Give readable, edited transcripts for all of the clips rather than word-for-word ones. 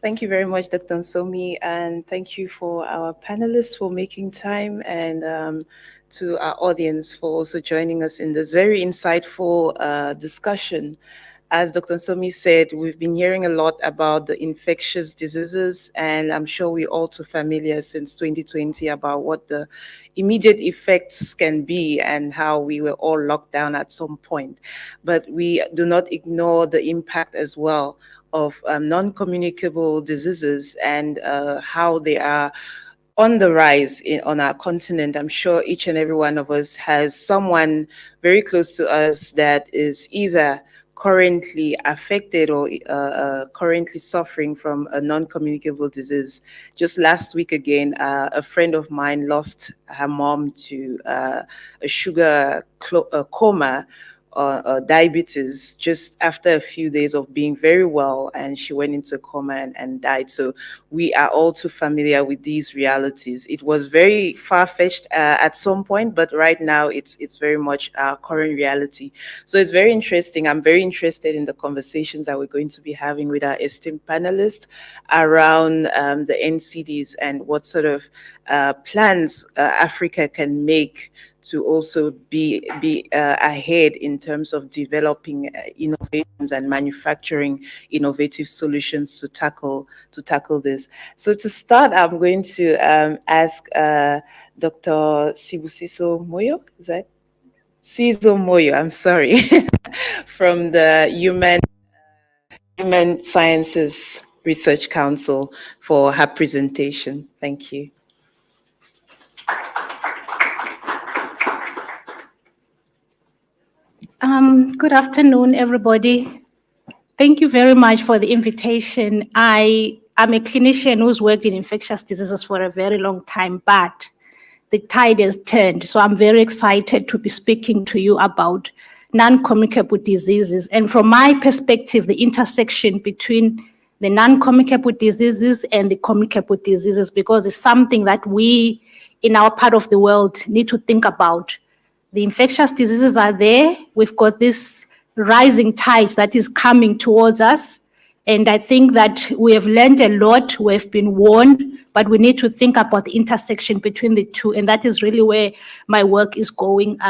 Thank you very much, Dr. Msomi, and thank you for our panelists for making time, and to our audience for also joining us in this very insightful discussion. As Dr. Msomi said, we've been hearing a lot about the infectious diseases, and I'm sure we're all too familiar since 2020 about what the immediate effects can be and how we were all locked down at some point. But we do not ignore the impact as well of non-communicable diseases, and how they are on the rise on our continent. I'm sure each and every one of us has someone very close to us that is either currently affected or currently suffering from a non-communicable disease. Just last week again, a friend of mine lost her mom to a sugar coma, diabetes, just after a few days of being very well, and she went into a coma and died. So we are all too familiar with these realities. It was very far-fetched at some point, but right now it's very much our current reality. So it's very interesting. I'm very interested in the conversations that we're going to be having with our esteemed panelists around the NCDs and what sort of plans Africa can make to also be ahead in terms of developing innovations and manufacturing innovative solutions to tackle this. So to start, I'm going to ask Dr. Sibusiso Moyo. Is that Sizulu Moyo? I'm sorry, from the Human Sciences Research Council for her presentation. Thank you. Good afternoon, everybody. Thank you very much for the invitation. I am a clinician who's worked in infectious diseases for a very long time, but the tide has turned. So I'm very excited to be speaking to you about non-communicable diseases. And from my perspective, the intersection between the non-communicable diseases and the communicable diseases, because it's something that we in our part of the world need to think about. The infectious diseases are there. We've got this rising tide that is coming towards us. And I think that we have learned a lot. We've been warned, but we need to think about the intersection between the two. And that is really where my work is going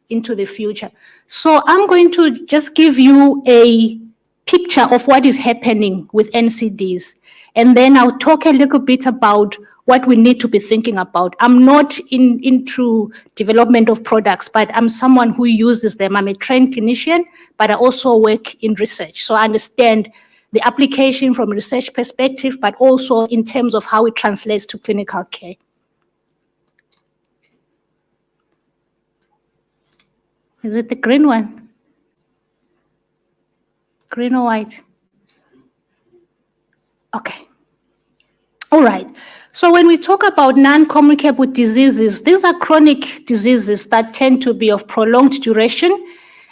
into the future. So I'm going to just give you a picture of what is happening with NCDs. And then I'll talk a little bit about what we need to be thinking about. I'm not into development of products, but I'm someone who uses them. I'm a trained clinician, but I also work in research. So I understand the application from a research perspective, but also in terms of how it translates to clinical care. Is it the green one? Green or white? Okay. All right. So when we talk about non-communicable diseases, these are chronic diseases that tend to be of prolonged duration,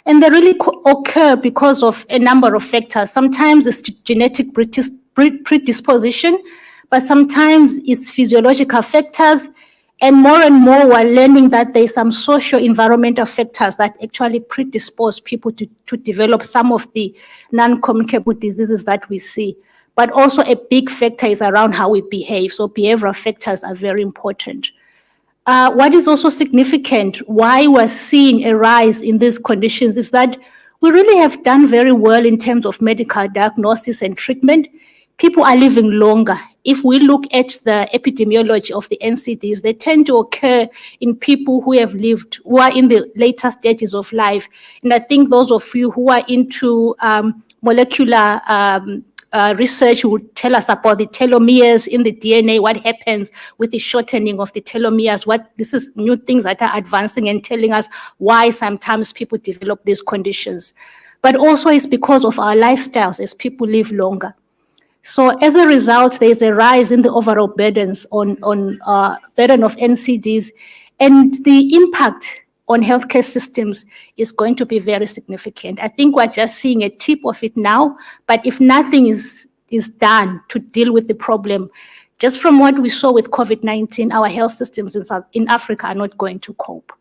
and they really occur because of a number of factors. Sometimes it's genetic predisposition, but sometimes it's physiological factors, and more we're learning that there's some socio-environmental factors that actually predispose people to develop some of the non-communicable diseases that we see. But also a big factor is around how we behave. So behavioral factors are very important. What is also significant, why we're seeing a rise in these conditions, is that we really have done very well in terms of medical diagnosis and treatment. People are living longer. If we look at the epidemiology of the NCDs, they tend to occur in people who have lived, who are in the later stages of life. And I think those of you who are into molecular research will tell us about the telomeres in the DNA, what happens with the shortening of the telomeres, this is new things that are advancing and telling us why sometimes people develop these conditions. But also it's because of our lifestyles as people live longer. So as a result, there's a rise in the overall burdens on burden of NCDs, and the impact on healthcare systems is going to be very significant. I think we're just seeing a tip of it now, but if nothing is done to deal with the problem, just from what we saw with COVID-19, our health systems in Africa are not going to cope.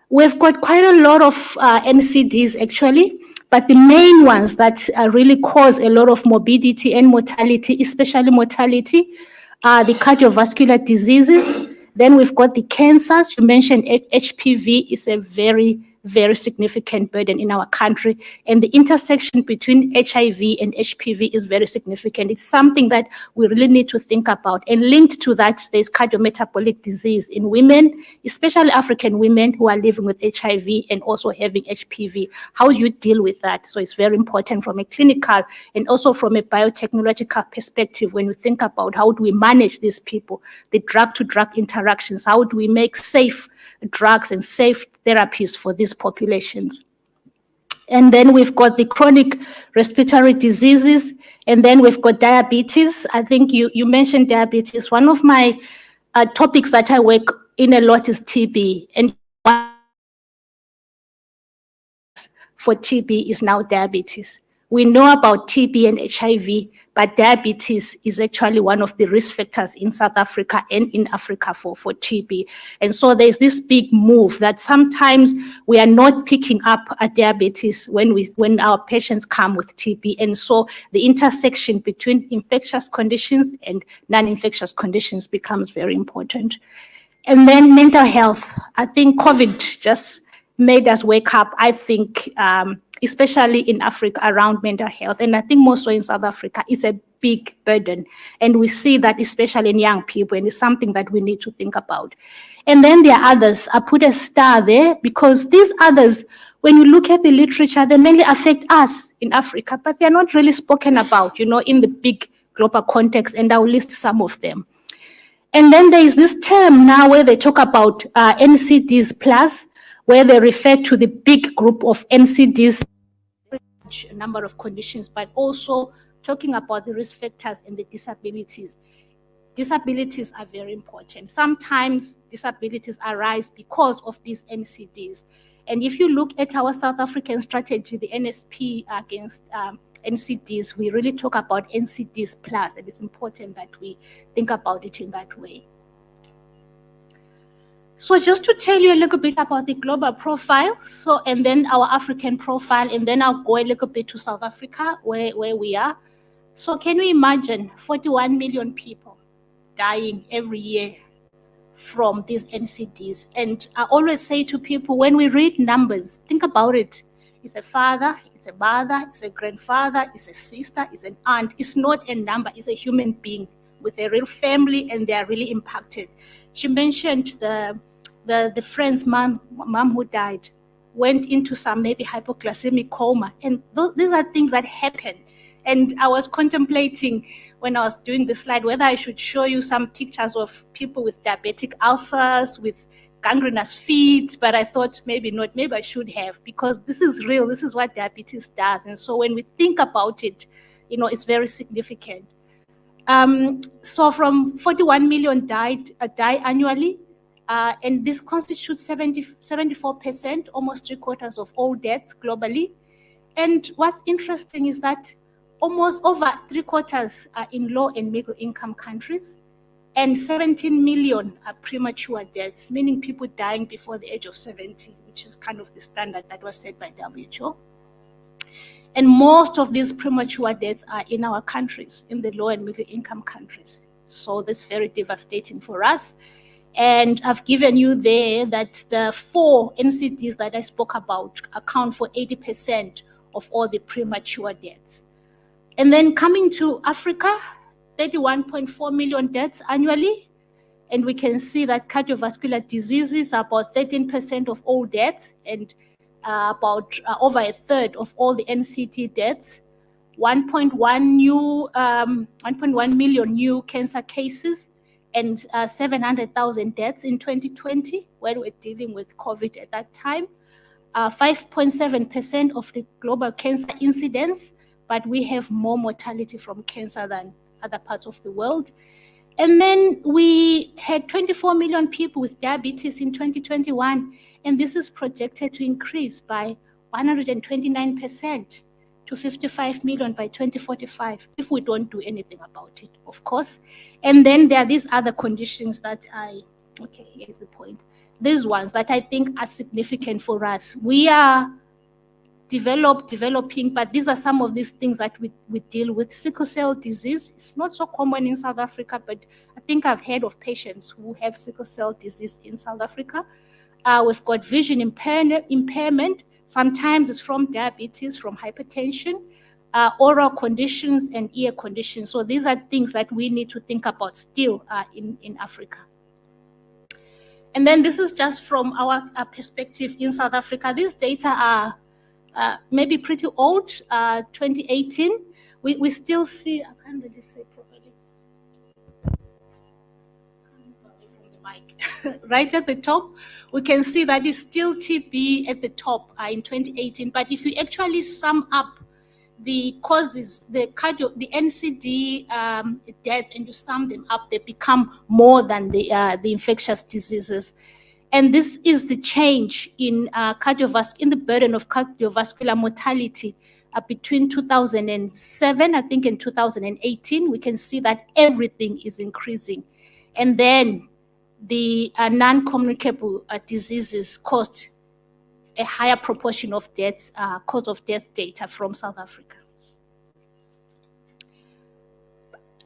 We've got quite a lot of NCDs actually, But the main ones that really cause a lot of morbidity and mortality, especially mortality, are the cardiovascular diseases. Then we've got the cancers. You mentioned HPV is a very, very significant burden in our country. And the intersection between HIV and HPV is very significant. It's something that we really need to think about. And linked to that, there's cardiometabolic disease in women, especially African women who are living with HIV and also having HPV. How do you deal with that? So it's very important from a clinical and also from a biotechnological perspective when we think about how do we manage these people, the drug-to-drug interactions, how do we make safe drugs and safe therapies for these populations. And then we've got the chronic respiratory diseases, and then we've got diabetes. I think you mentioned diabetes. One of my topics that I work in a lot is TB, and for TB is now diabetes. We know about TB and HIV, but diabetes is actually one of the risk factors in South Africa and in Africa for TB. And so there's this big move that sometimes we are not picking up diabetes when our patients come with TB. And so the intersection between infectious conditions and non-infectious conditions becomes very important. And then mental health. I think COVID just made us wake up, I think, especially in Africa around mental health. And I think more so in South Africa, it's a big burden. And we see that especially in young people, and it's something that we need to think about. And then there are others. I put a star there because these others, when you look at the literature, they mainly affect us in Africa, but they're not really spoken about, in the big global context, and I'll list some of them. And then there is this term now where they talk about NCDs plus, where they refer to the big group of NCDs, a number of conditions, but also talking about the risk factors and the disabilities. Disabilities are very important. Sometimes disabilities arise because of these NCDs. And if you look at our South African strategy, the NSP against NCDs, we really talk about NCDs plus, and it's important that we think about it in that way. So just to tell you a little bit about the global profile, and then our African profile, and then I'll go a little bit to South Africa, where we are. So can you imagine 41 million people dying every year from these NCDs? And I always say to people, when we read numbers, think about it. It's a father, it's a mother, it's a grandfather, it's a sister, it's an aunt. It's not a number, it's a human being with a real family, and they are really impacted. She mentioned the friend's mom who died, went into some maybe hypoglycemic coma, and these are things that happen. And I was contemplating when I was doing the slide whether I should show you some pictures of people with diabetic ulcers, with gangrenous feet, but I thought maybe not, maybe I should have, because this is real, this is what diabetes does. And so when we think about it, it's very significant. So from 41 million die annually, and this constitutes 74%, almost 3/4 of all deaths globally. And what's interesting is that almost over 3/4 are in low and middle income countries, and 17 million are premature deaths, meaning people dying before the age of 70, which is kind of the standard that was set by WHO. And most of these premature deaths are in our countries, in the low and middle income countries. So that's very devastating for us. And I've given you there that the 4 NCDs that I spoke about account for 80% of all the premature deaths. And then coming to Africa, 31.4 million deaths annually. And we can see that cardiovascular diseases are about 13% of all deaths, and about over 1/3 of all the NCD deaths. 1.1 million new cancer cases, and 700,000 deaths in 2020 when we're dealing with COVID at that time. 5.7% of the global cancer incidence, but we have more mortality from cancer than other parts of the world. And then we had 24 million people with diabetes in 2021, and this is projected to increase by 129% to 55 million by 2045 if we don't do anything about it, of course. And then there are these other conditions that here's the point. These ones that I think are significant for us. We are developing, but these are some of these things that we deal with. Sickle cell disease, it's not so common in South Africa, but I think I've heard of patients who have sickle cell disease in South Africa. We've got vision impairment. Sometimes it's from diabetes, from hypertension, oral conditions, and ear conditions. So these are things that we need to think about still in Africa. And then this is just from our perspective in South Africa. These data are maybe pretty old, 2018. We still see, I can't really say properly. Right at the top, we can see that it's still TB at the top in 2018. But if you actually sum up the causes, the NCD deaths, and you sum them up, they become more than the infectious diseases. And this is the change in in the burden of cardiovascular mortality between 2007, I think, and 2018. We can see that everything is increasing. And then the non-communicable diseases caused a higher proportion of deaths, cause of death data from South Africa.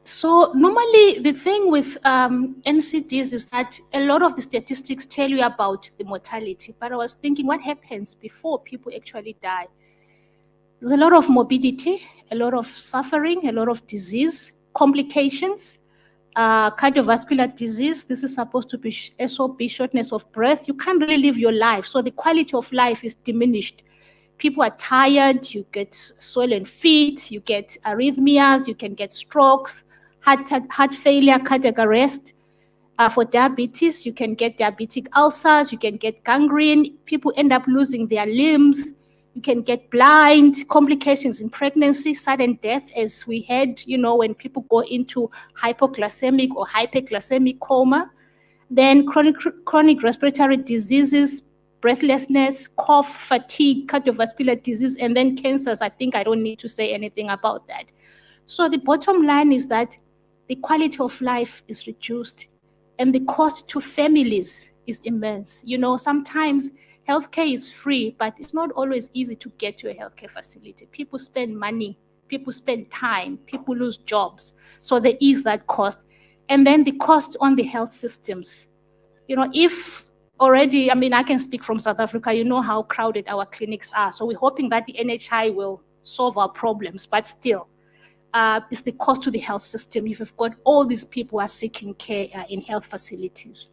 So normally the thing with NCDs is that a lot of the statistics tell you about the mortality, but I was thinking what happens before people actually die. There's a lot of morbidity, a lot of suffering, a lot of disease, complications, cardiovascular disease. This is supposed to be SOP, shortness of breath. You can't really live your life, so the quality of life is diminished. People are tired, you get swollen feet, you get arrhythmias, you can get strokes, heart failure, cardiac arrest. For diabetes, you can get diabetic ulcers, you can get gangrene, people end up losing their limbs, you can get blind, complications in pregnancy, sudden death, as we had, when people go into hypoglycemic or hyperglycemic coma. Then chronic respiratory diseases, breathlessness, cough, fatigue, cardiovascular disease, and then cancers. I think I don't need to say anything about that. So the bottom line is that the quality of life is reduced and the cost to families is immense. Sometimes healthcare is free, but it's not always easy to get to a healthcare facility. People spend money, people spend time, people lose jobs. So there is that cost. And then the cost on the health systems. If already, I can speak from South Africa, how crowded our clinics are. So we're hoping that the NHI will solve our problems, but still, it's the cost to the health system if you've got all these people who are seeking care in health facilities.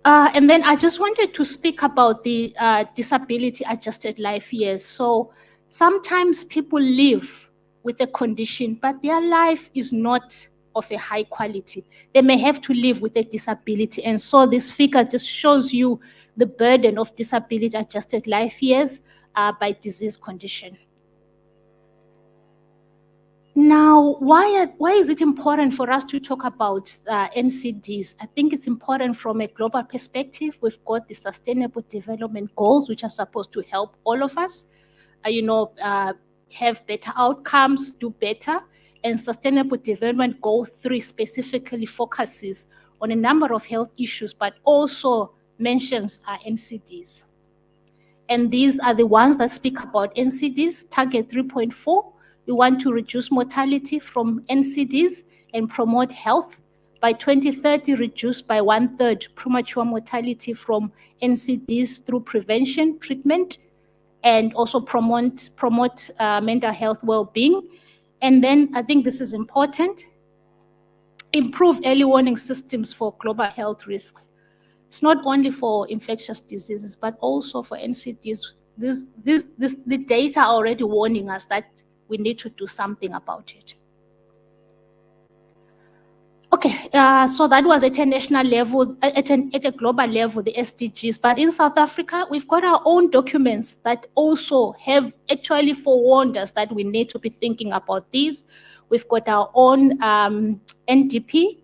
And then I just wanted to speak about the disability-adjusted life years. So sometimes people live with a condition, but their life is not of a high quality. They may have to live with a disability. And so this figure just shows you the burden of disability-adjusted life years by disease condition. Now, why is it important for us to talk about NCDs? I think it's important from a global perspective. We've got the Sustainable Development Goals, which are supposed to help all of us, have better outcomes, do better. And Sustainable Development Goal 3 specifically focuses on a number of health issues, but also mentions NCDs. And these are the ones that speak about NCDs. Target 3.4, we want to reduce mortality from NCDs and promote health. By 2030, reduce by 1/3 premature mortality from NCDs through prevention, treatment, and also promote mental health well-being. And then I think this is important, improve early warning systems for global health risks. It's not only for infectious diseases, but also for NCDs. The data are already warning us that we need to do something about it. Okay, so that was at a national level, at a global level, the SDGs. But in South Africa, we've got our own documents that also have actually forewarned us that we need to be thinking about these. We've got our own NDP,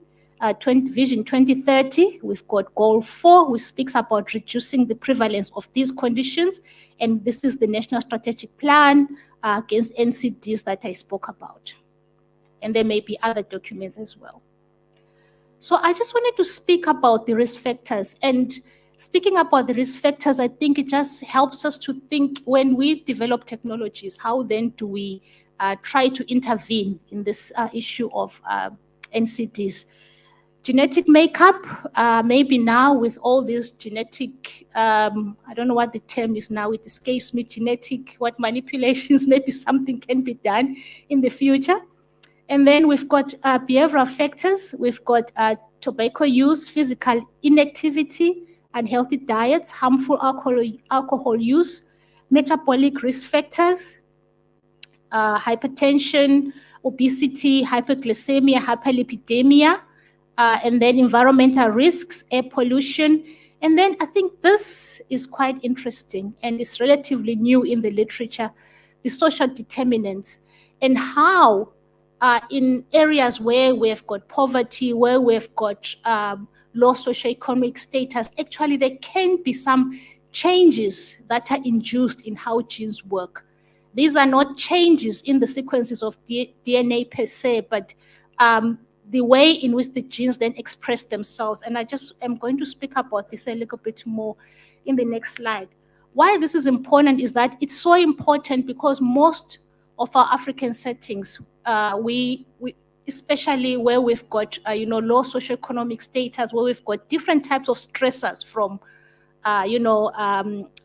Vision 2030. We've got Goal 4, which speaks about reducing the prevalence of these conditions. And this is the National Strategic Plan against NCDs that I spoke about. And there may be other documents as well. So I just wanted to speak about the risk factors. And speaking about the risk factors, I think it just helps us to think when we develop technologies, how then do we try to intervene in this issue of NCDs. Genetic makeup, maybe now with all this genetic, I don't know what the term is now, it escapes me, what manipulations, maybe something can be done in the future. And then we've got behavioral factors, we've got tobacco use, physical inactivity, unhealthy diets, harmful alcohol use, metabolic risk factors, hypertension, obesity, hyperglycemia, hyperlipidemia, and then environmental risks, air pollution. And then I think this is quite interesting and it's relatively new in the literature, the social determinants and how in areas where we've got poverty, where we've got low socioeconomic status, actually there can be some changes that are induced in how genes work. These are not changes in the sequences of DNA per se, but the way in which the genes then express themselves. And I just am going to speak about this a little bit more in the next slide. Why this is important is that it's so important because most of our African settings, we especially where we've got low socioeconomic status, where we've got different types of stressors from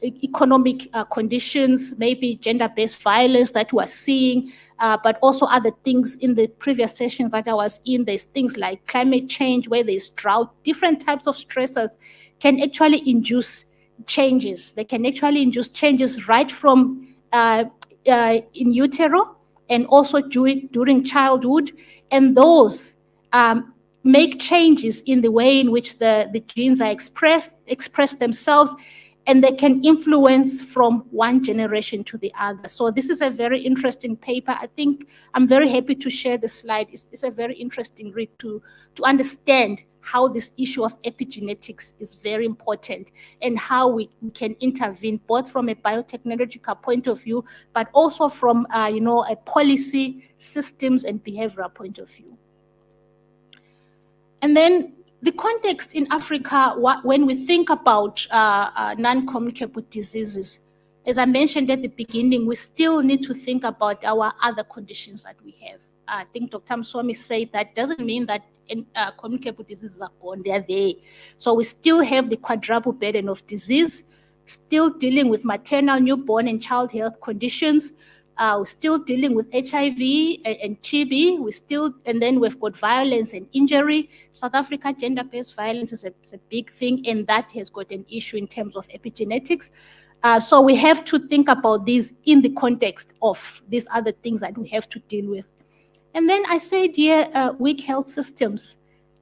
economic conditions, maybe gender-based violence that we're seeing, but also other things in the previous sessions that I was in. There's things like climate change, where there's drought. Different types of stressors can actually induce changes. They can actually induce changes right from in utero and also during childhood, and those make changes in the way in which the genes are express themselves, and they can influence from one generation to the other. So this is a very interesting paper. I think I'm very happy to share the slide. It's a very interesting read to understand how this issue of epigenetics is very important and how we can intervene both from a biotechnological point of view, but also from a policy, systems, and behavioral point of view. And then the context in Africa, when we think about non-communicable diseases, as I mentioned at the beginning, we still need to think about our other conditions that we have. I think Dr. Msomi said that doesn't mean that communicable diseases are gone, they're there. So we still have the quadruple burden of disease, still dealing with maternal, newborn, and child health conditions. We're still dealing with HIV and TB. And then we've got violence and injury. South Africa, gender-based violence is a big thing, and that has got an issue in terms of epigenetics. So we have to think about these in the context of these other things that we have to deal with. And then I said here, weak health systems.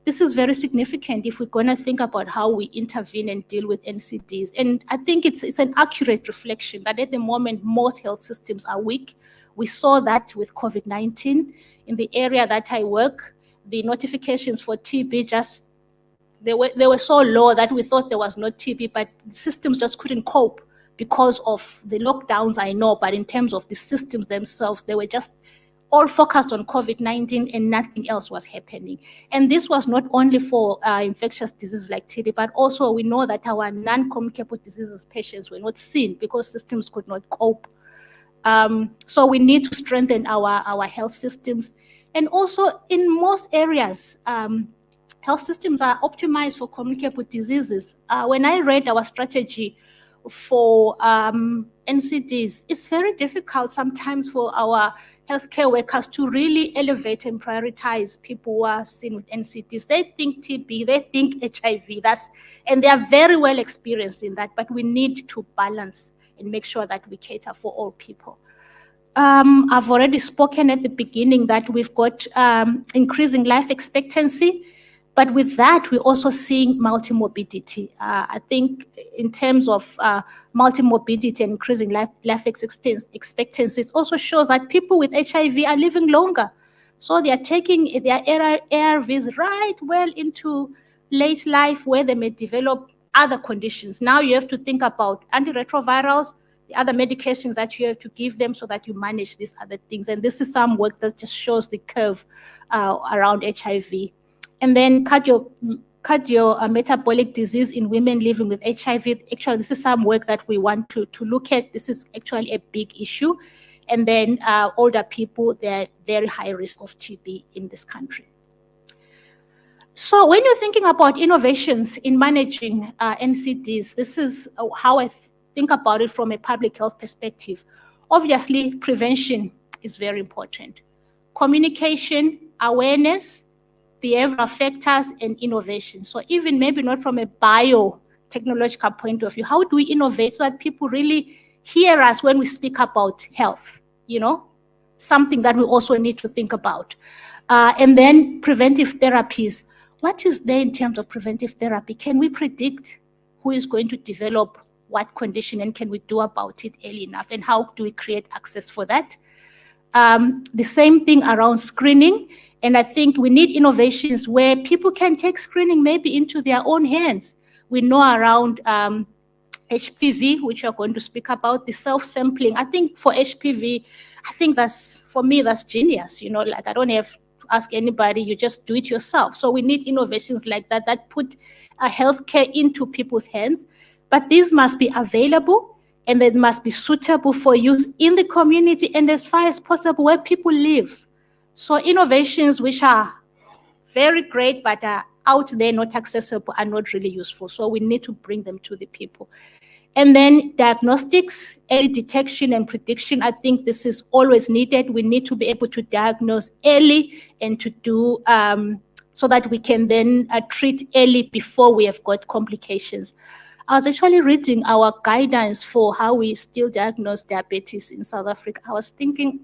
This is very significant if we're going to think about how we intervene and deal with NCDs. And I think it's an accurate reflection that at the moment, most health systems are weak. We saw that with COVID-19. In the area that I work, the notifications for TB they were so low that we thought there was no TB, but systems just couldn't cope because of the lockdowns, I know. But in terms of the systems themselves, they were just all focused on COVID-19 and nothing else was happening. And this was not only for infectious diseases like TB, but also we know that our non-communicable diseases patients were not seen because systems could not cope. So we need to strengthen our health systems. And also in most areas, health systems are optimized for communicable diseases. When I read our strategy for NCDs, it's very difficult sometimes for our healthcare workers to really elevate and prioritize people who are seen with NCDs. They think TB, they think HIV, and they are very well experienced in that, but we need to balance and make sure that we cater for all people. I've already spoken at the beginning that we've got increasing life expectancy, but with that, we're also seeing multimorbidity. I think in terms of multimorbidity and increasing life expectancy, it also shows that people with HIV are living longer. So they are taking their ARVs right well into late life where they may develop other conditions. Now you have to think about antiretrovirals, the other medications that you have to give them so that you manage these other things. And this is some work that just shows the curve around HIV. And then cardiometabolic disease in women living with HIV. Actually, this is some work that we want to look at. This is actually a big issue. And then older people, they're very high risk of TB in this country. So when you're thinking about innovations in managing NCDs, this is how I think about it from a public health perspective. Obviously, prevention is very important. Communication, awareness, behavioral factors, and innovation. So even maybe not from a biotechnological point of view, how do we innovate so that people really hear us when we speak about health, something that we also need to think about. And then preventive therapies. What is there in terms of preventive therapy? Can we predict who is going to develop what condition, and can we do about it early enough? And how do we create access for that? The same thing around screening. And I think we need innovations where people can take screening maybe into their own hands. We know around HPV, which we're going to speak about, the self-sampling. I think for HPV, I think for me, that's genius. Like I don't have to ask anybody, you just do it yourself. So we need innovations like that put healthcare into people's hands. But these must be available, and they must be suitable for use in the community and as far as possible where people live. So innovations which are very great but are out there, not accessible, are not really useful. So we need to bring them to the people. And then diagnostics, early detection and prediction. I think this is always needed. We need to be able to diagnose early and to do so that we can then treat early before we have got complications. I was actually reading our guidance for how we still diagnose diabetes in South Africa. I was thinking,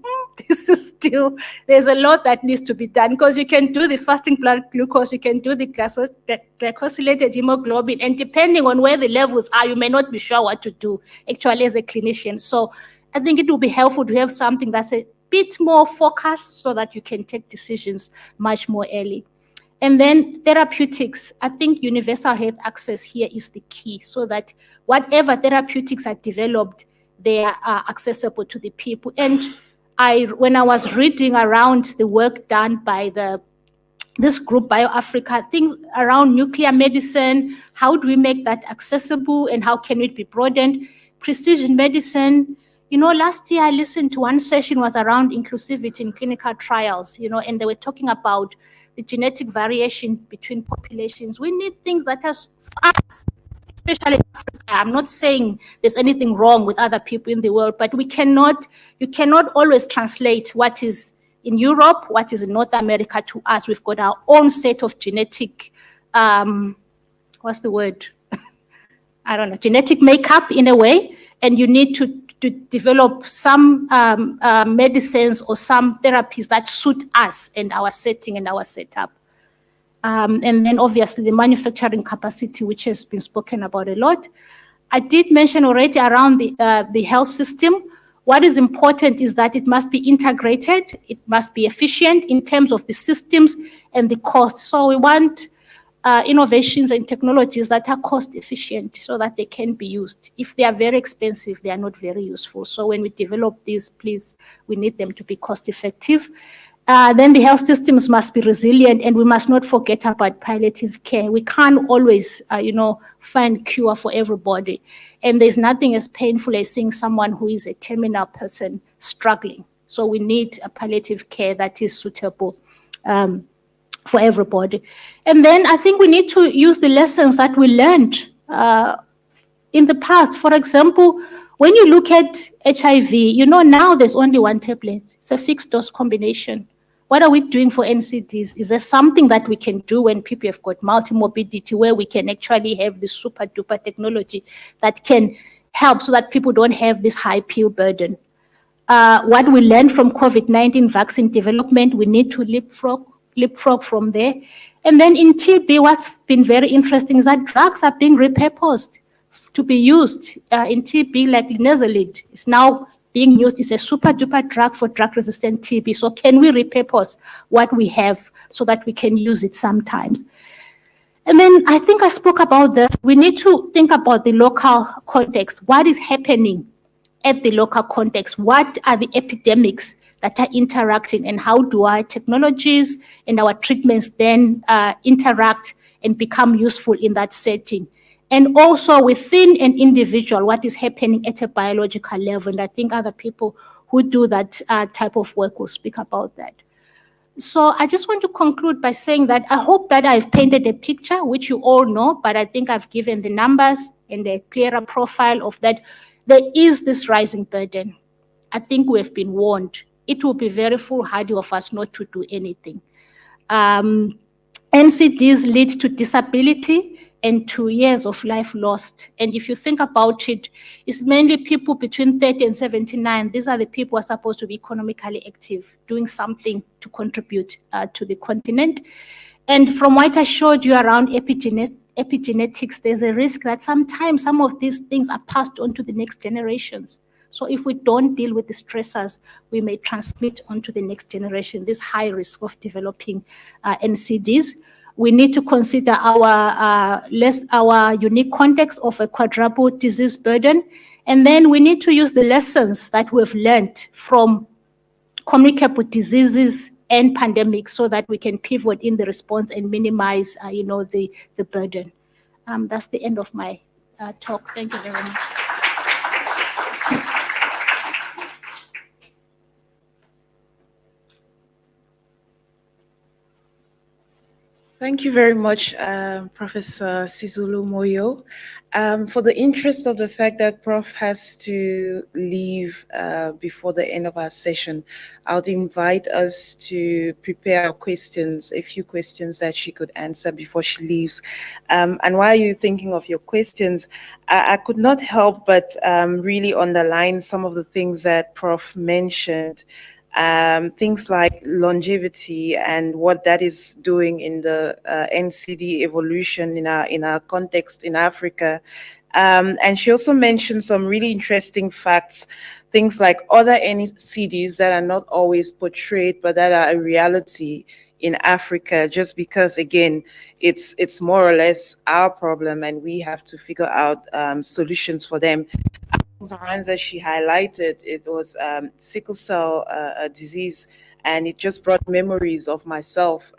there's a lot that needs to be done, because you can do the fasting blood glucose, you can do the glycosylated hemoglobin, and depending on where the levels are, you may not be sure what to do actually as a clinician. So I think it will be helpful to have something that's a bit more focused so that you can take decisions much more early. And then therapeutics. I think universal health access here is the key, so that whatever therapeutics are developed, they are accessible to the people. And when I was reading around the work done by this group, BioAfrica, things around nuclear medicine, how do we make that accessible and how can it be broadened? Precision medicine. Last year I listened to one session was around inclusivity in clinical trials, and they were talking about the genetic variation between populations. We need things that are for us, especially in Africa. I'm not saying there's anything wrong with other people in the world, but you cannot always translate what is in Europe, what is in North America to us. We've got our own set of genetic, what's the word? I don't know, genetic makeup in a way, and you need to develop some medicines or some therapies that suit us and our setting and our setup. And then obviously the manufacturing capacity, which has been spoken about a lot. I did mention already around the health system. What is important is that it must be integrated, it must be efficient in terms of the systems and the costs. So we want innovations and technologies that are cost efficient so that they can be used. If they are very expensive, they are not very useful. So when we develop these, please, we need them to be cost effective. Then the health systems must be resilient, and we must not forget about palliative care. We can't always, find cure for everybody. And there's nothing as painful as seeing someone who is a terminal person struggling. So we need a palliative care that is suitable for everybody. And then I think we need to use the lessons that we learned in the past. For example, when you look at HIV, now there's only one tablet. It's a fixed dose combination. What are we doing for NCDs? Is there something that we can do when people have got multi-morbidity, where we can actually have this super duper technology that can help so that people don't have this high pill burden? What we learned from COVID-19 vaccine development, we need to leapfrog from there. And then in TB, what's been very interesting is that drugs are being repurposed to be used in TB, like linezolid is now being used. It's a super duper drug for drug-resistant TB. So can we repurpose what we have so that we can use it sometimes? And then I think I spoke about this. We need to think about the local context. What is happening at the local context? What are the epidemics that are interacting, and how do our technologies and our treatments then interact and become useful in that setting. And also within an individual, what is happening at a biological level. And I think other people who do that type of work will speak about that. So I just want to conclude by saying that I hope that I've painted a picture, which you all know, but I think I've given the numbers and a clearer profile of that. There is this rising burden. I think we have been warned. It will be very foolhardy of us not to do anything. NCDs lead to disability and 2 years of life lost. And if you think about it, it's mainly people between 30 and 79. These are the people who are supposed to be economically active, doing something to contribute to the continent. And from what I showed you around epigenetics, there's a risk that sometimes some of these things are passed on to the next generations. So if we don't deal with the stressors, we may transmit onto the next generation this high risk of developing NCDs. We need to consider our unique context of a quadruple disease burden. And then we need to use the lessons that we've learned from communicable diseases and pandemics so that we can pivot in the response and minimize, the burden. That's the end of my talk. Thank you very much. Thank you very much, Professor Sizulu Moyo. For the interest of the fact that Prof has to leave before the end of our session, I would invite us to prepare our questions, a few questions that she could answer before she leaves. And while you're thinking of your questions, I could not help but really underline some of the things that Prof mentioned. Things like longevity and what that is doing in the NCD evolution in our context in Africa. And she also mentioned some really interesting facts, things like other NCDs that are not always portrayed, but that are a reality in Africa, just because, again, it's more or less our problem and we have to figure out solutions for them. The ones that she highlighted, it was sickle cell disease, and it just brought memories of myself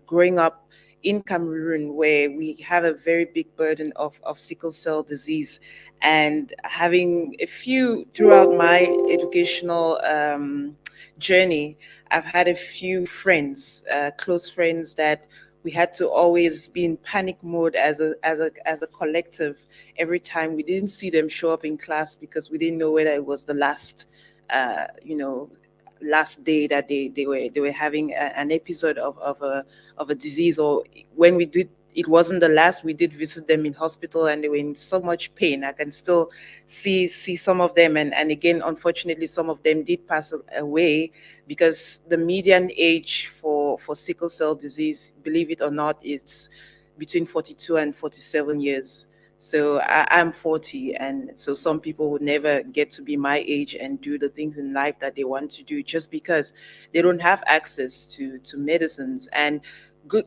growing up in Cameroon, where we have a very big burden of sickle cell disease, and having a few throughout my educational journey, I've had a few friends, close friends, that we had to always be in panic mode as a collective every time we didn't see them show up in class, because we didn't know whether it was the last last day that they were having an episode of a disease, or when we did, it wasn't the last, we did visit them in hospital and they were in so much pain. I can still see some of them, and again, unfortunately, some of them did pass away, because the median age for sickle cell disease, believe it or not, it's between 42 and 47 years. So I'm 40, and so some people would never get to be my age and do the things in life that they want to do, just because they don't have access to medicines. And good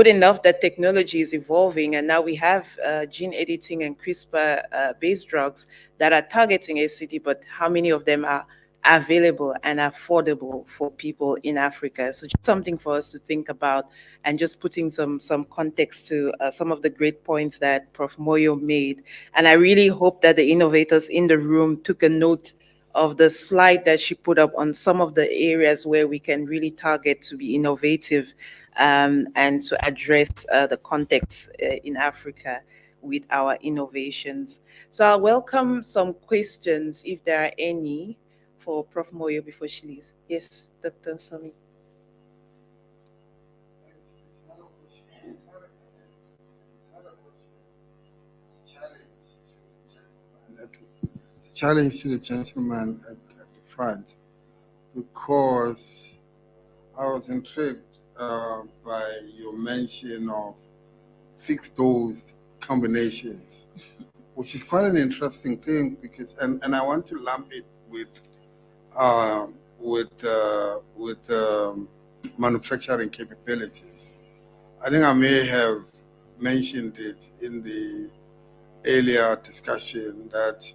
enough that technology is evolving, and now we have gene editing and CRISPR based drugs that are targeting ACD, but how many of them are available and affordable for people in Africa? So just something for us to think about, and just putting some context to some of the great points that Prof. Moyo made. And I really hope that the innovators in the room took a note of the slide that she put up on some of the areas where we can really target to be innovative and to address the context in Africa with our innovations. So I'll welcome some questions, if there are any, for Prof. Moyo before she leaves. Yes, Dr. Msomi. It's a challenge to the gentleman at the front, because I was intrigued by your mention of fixed dose combinations, which is quite an interesting thing, because and I want to lump it with manufacturing capabilities. I think I may have mentioned it in the earlier discussion that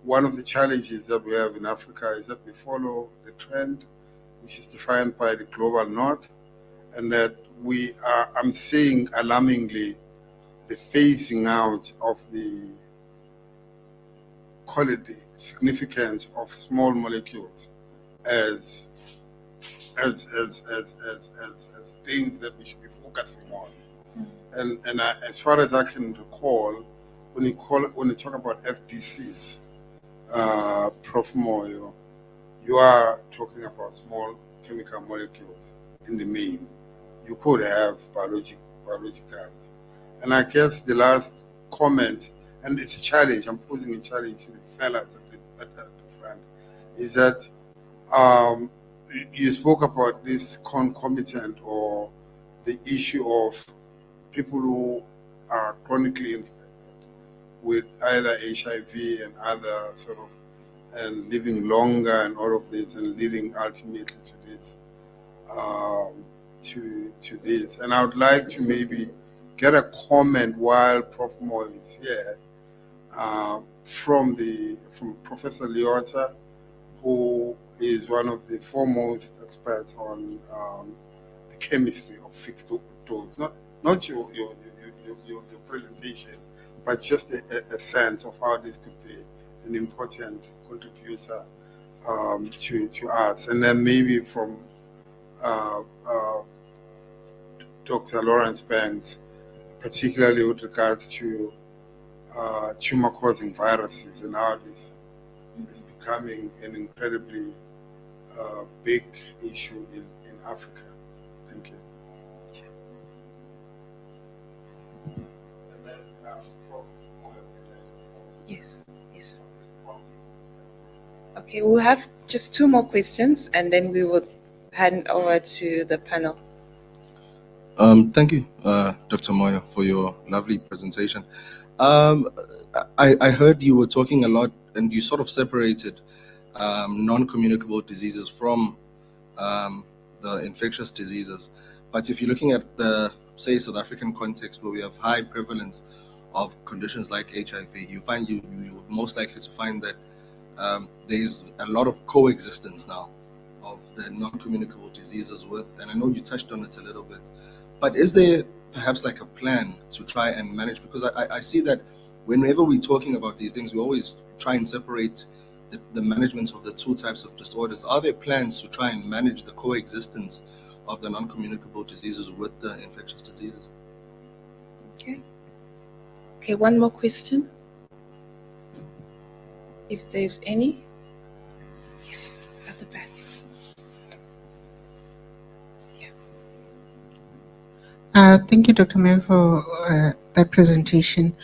one of the challenges that we have in Africa is that we follow the trend, which is defined by the global north, and that I'm seeing alarmingly the phasing out of the, call it the significance of small molecules as things that we should be focusing on. And as far as I can recall, when you talk about FDCs, Prof. Moyo, you are talking about small chemical molecules in the main. You could have biologicals. And I guess the last comment, and it's a challenge, I'm posing a challenge to the fellas at the front, is that you spoke about this concomitant, or the issue of people who are chronically infected with either HIV and other sort of, and living longer and all of this, and leading ultimately to this, to this. And I would like to maybe get a comment while Prof. Moyo is here, from Professor Liotta, who is one of the foremost experts on the chemistry of fixed dose. Not your presentation, but just a sense of how this could be an important contributor to us. And then maybe from Dr. Lawrence Banks, particularly with regards to tumor-causing viruses and how this is becoming an incredibly big issue in Africa. Thank you. Yes, yes. Okay, we'll have just two more questions, and then we will hand over to the panel. Thank you, Dr. Moyo, for your lovely presentation. I heard you were talking a lot, and you sort of separated non-communicable diseases from the infectious diseases. But if you're looking at the, say, South African context, where we have high prevalence of conditions like HIV, you're most likely to find that there's a lot of coexistence now of the non-communicable diseases with, and I know you touched on it a little bit, but is there perhaps like a plan to try and manage? Because I see that whenever we're talking about these things, we always try and separate the management of the two types of disorders. Are there plans to try and manage the coexistence of the non-communicable diseases with the infectious diseases? Okay. Okay, one more question, if there's any. Yes, at the back. Thank you, Dr. Moyo, for that presentation.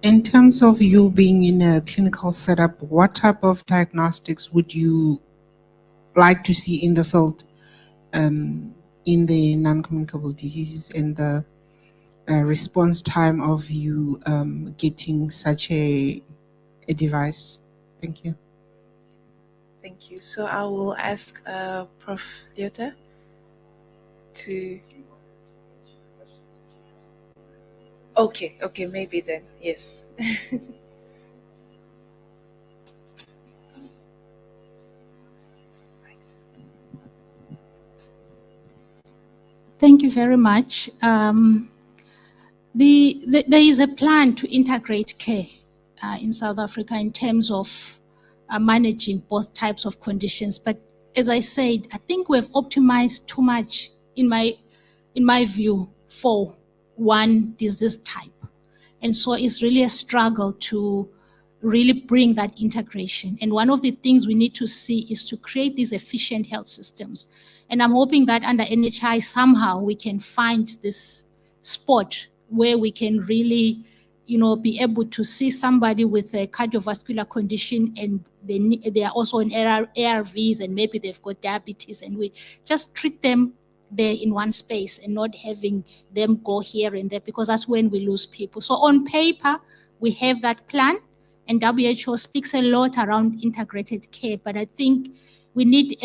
In terms of you being in a clinical setup, what type of diagnostics would you like to see in the field, in the non-communicable diseases, and the response time of you getting such a device? Thank you. Thank you. So I will ask Prof. Liotta to... Okay, maybe then, yes. Thank you very much. There is a plan to integrate care in South Africa in terms of managing both types of conditions. But as I said, I think we've optimized too much, in my view, for one disease type. And so it's really a struggle to really bring that integration. And one of the things we need to see is to create these efficient health systems. And I'm hoping that under NHI somehow we can find this spot where we can really, be able to see somebody with a cardiovascular condition, and they are also on ARVs, and maybe they've got diabetes, and we just treat them there in one space and not having them go here and there, because that's when we lose people. So on paper, we have that plan, and WHO speaks a lot around integrated care, but I think we need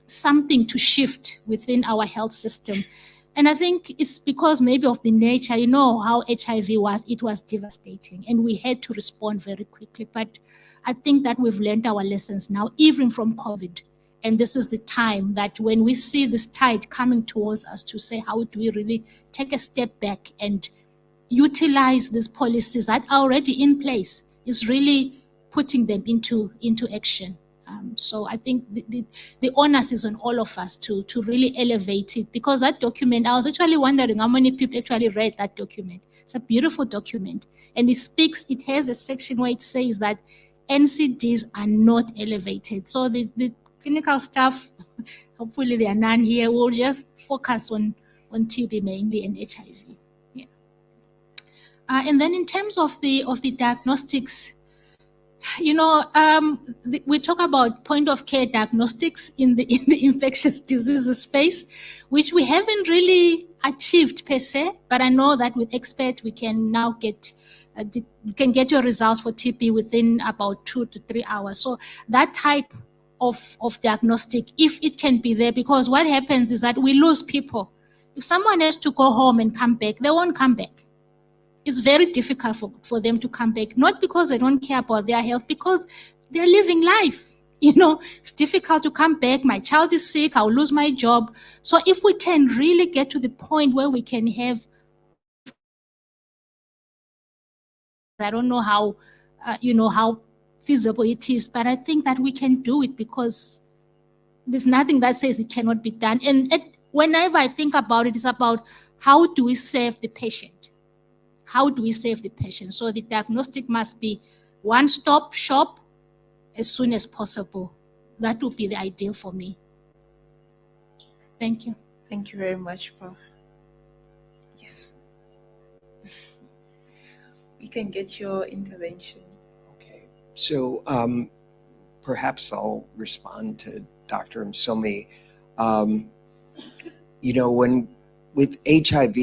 something to shift within our health system. And I think it's because maybe of the nature, how HIV was, it was devastating, and we had to respond very quickly. But I think that we've learned our lessons now, even from COVID. And this is the time that when we see this tide coming towards us, to say, how do we really take a step back and utilize these policies that are already in place, is really putting them into action. So I think the onus is on all of us to really elevate it, because that document, I was actually wondering how many people actually read that document. It's a beautiful document, and it has a section where it says that NCDs are not elevated. So the clinical staff, hopefully there are none here, will just focus on TB mainly and HIV. Yeah. And then in terms of the diagnostics, we talk about point of care diagnostics in the infectious diseases space, which we haven't really achieved per se, but I know that with expert we can now get your results for TB within about 2 to 3 hours. So that type of diagnostic, if it can be there, because what happens is that we lose people. If someone has to go home and come back, they won't come back. It's very difficult for them to come back, not because they don't care about their health, because they're living life. It's difficult to come back. My child is sick, I'll lose my job. So if we can really get to the point where we can have, I don't know how, how feasible it is, but I think that we can do it, because there's nothing that says it cannot be done. And whenever I think about it, it's about how do we save the patient? How do we save the patient? So the diagnostic must be one-stop shop as soon as possible. That would be the ideal for me. Thank you. Thank you very much, Prof. Yes. We can get your intervention. Okay, so perhaps I'll respond to Dr. Msomi. When with HIV,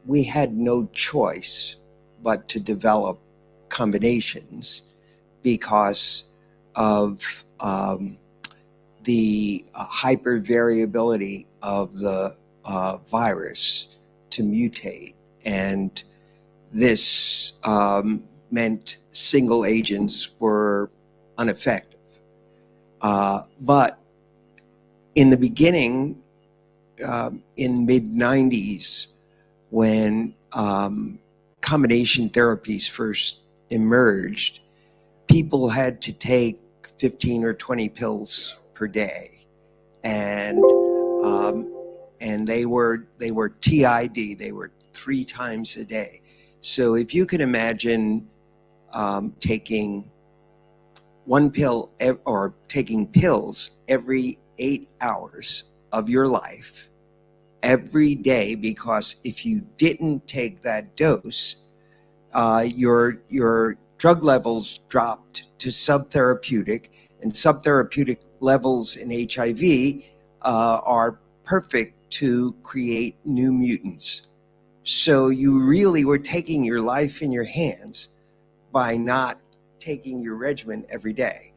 we had no choice but to develop combinations because of the hypervariability of the virus to mutate. And this meant single agents were ineffective. But in the beginning, in mid-90s, when combination therapies first emerged, people had to take 15 or 20 pills per day, and they were TID. They were 3 times a day. So if you can imagine taking one pill or taking pills every 8 hours of your life every day, because if you didn't take that dose, your drug levels dropped to subtherapeutic, and subtherapeutic levels in HIV are perfect to create new mutants. So you really were taking your life in your hands by not taking your regimen every day.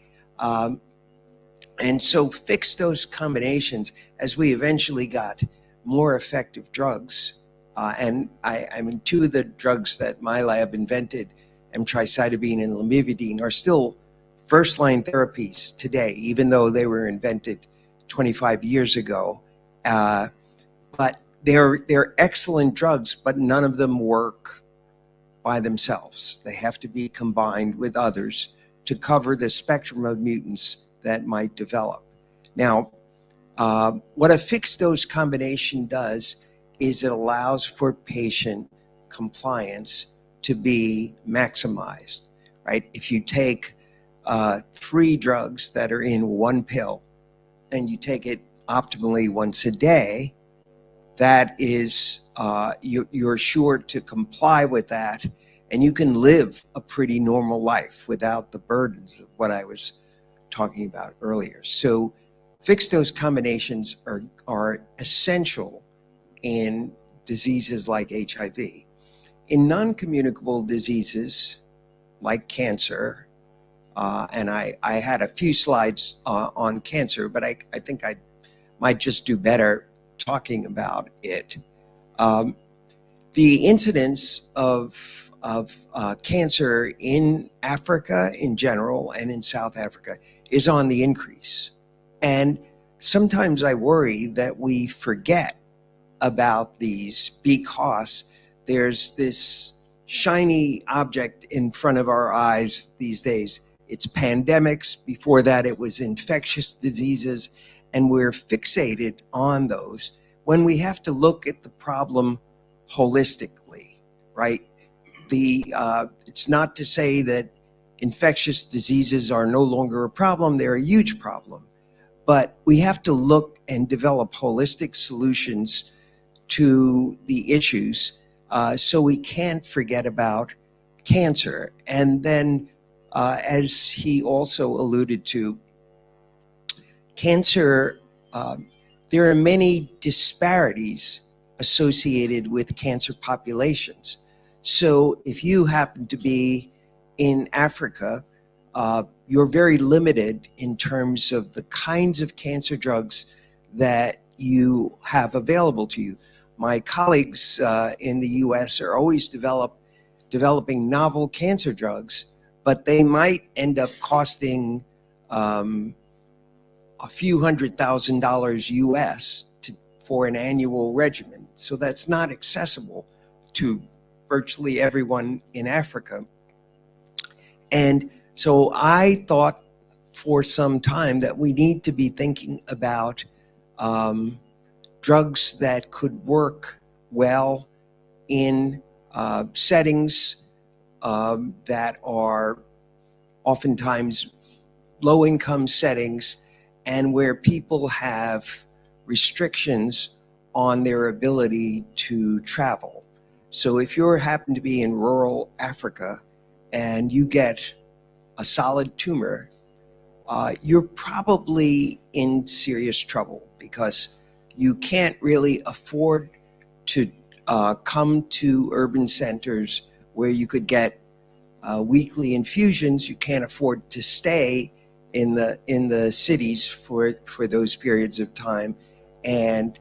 And so fixed dose combinations, as we eventually got more effective drugs, and I mean, 2 of the drugs that my lab invented, emtricitabine and lamivudine, are still first-line therapies today, even though they were invented 25 years ago. But they're excellent drugs, but none of them work by themselves. They have to be combined with others to cover the spectrum of mutants that might develop. Now, what a fixed dose combination does is it allows for patient compliance to be maximized, right? If you take 3 drugs that are in 1 pill and you take it optimally once a day, that is, you're sure to comply with that, and you can live a pretty normal life without the burdens of what I was talking about earlier. So fixed dose combinations are essential in diseases like HIV. In non-communicable diseases like cancer, and I had a few slides on cancer, but I think I might just do better talking about it. The incidence of cancer in Africa in general and in South Africa is on the increase. And sometimes I worry that we forget about these because there's this shiny object in front of our eyes these days. It's pandemics. Before that, it was infectious diseases. And we're fixated on those when we have to look at the problem holistically, right? It's not to say that infectious diseases are no longer a problem. They're a huge problem. But we have to look and develop holistic solutions to the issues so we can't forget about cancer. And then, as he also alluded to, cancer, there are many disparities associated with cancer populations. So if you happen to be in Africa, you're very limited in terms of the kinds of cancer drugs that you have available to you. My colleagues in the US are always developing novel cancer drugs, but they might end up costing a few $100,000 US for an annual regimen. So that's not accessible to virtually everyone in Africa. And so I thought for some time that we need to be thinking about drugs that could work well in settings that are oftentimes low-income settings and where people have restrictions on their ability to travel. So if you happen to be in rural Africa and you get a solid tumor, you're probably in serious trouble because you can't really afford to come to urban centers where you could get weekly infusions. You can't afford to stay in the cities for those periods of time, and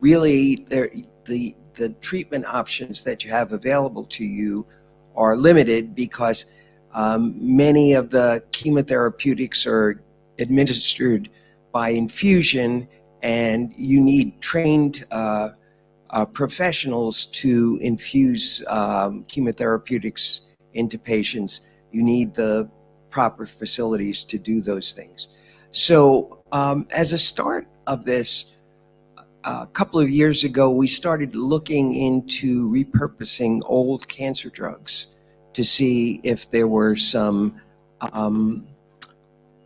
really the treatment options that you have available to you are limited because many of the chemotherapeutics are administered by infusion, and you need trained professionals to infuse chemotherapeutics into patients. You need the proper facilities to do those things. So as a start of this, a couple of years ago, we started looking into repurposing old cancer drugs to see if there were some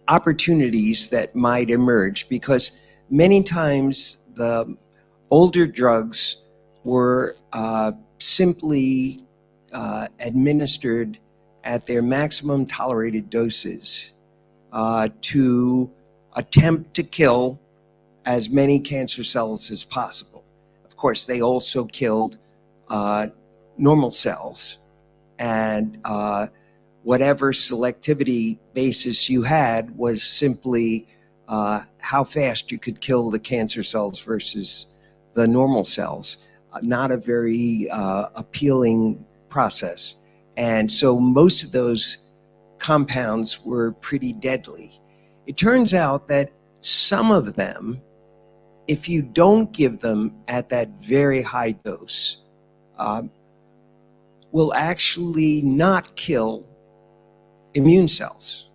opportunities that might emerge, because many times the older drugs were simply administered at their maximum tolerated doses to attempt to kill as many cancer cells as possible. Of course, they also killed normal cells, and whatever selectivity basis you had was simply how fast you could kill the cancer cells versus the normal cells. Not a very appealing process. And so most of those compounds were pretty deadly. It turns out that some of them, if you don't give them at that very high dose, will actually not kill immune cells.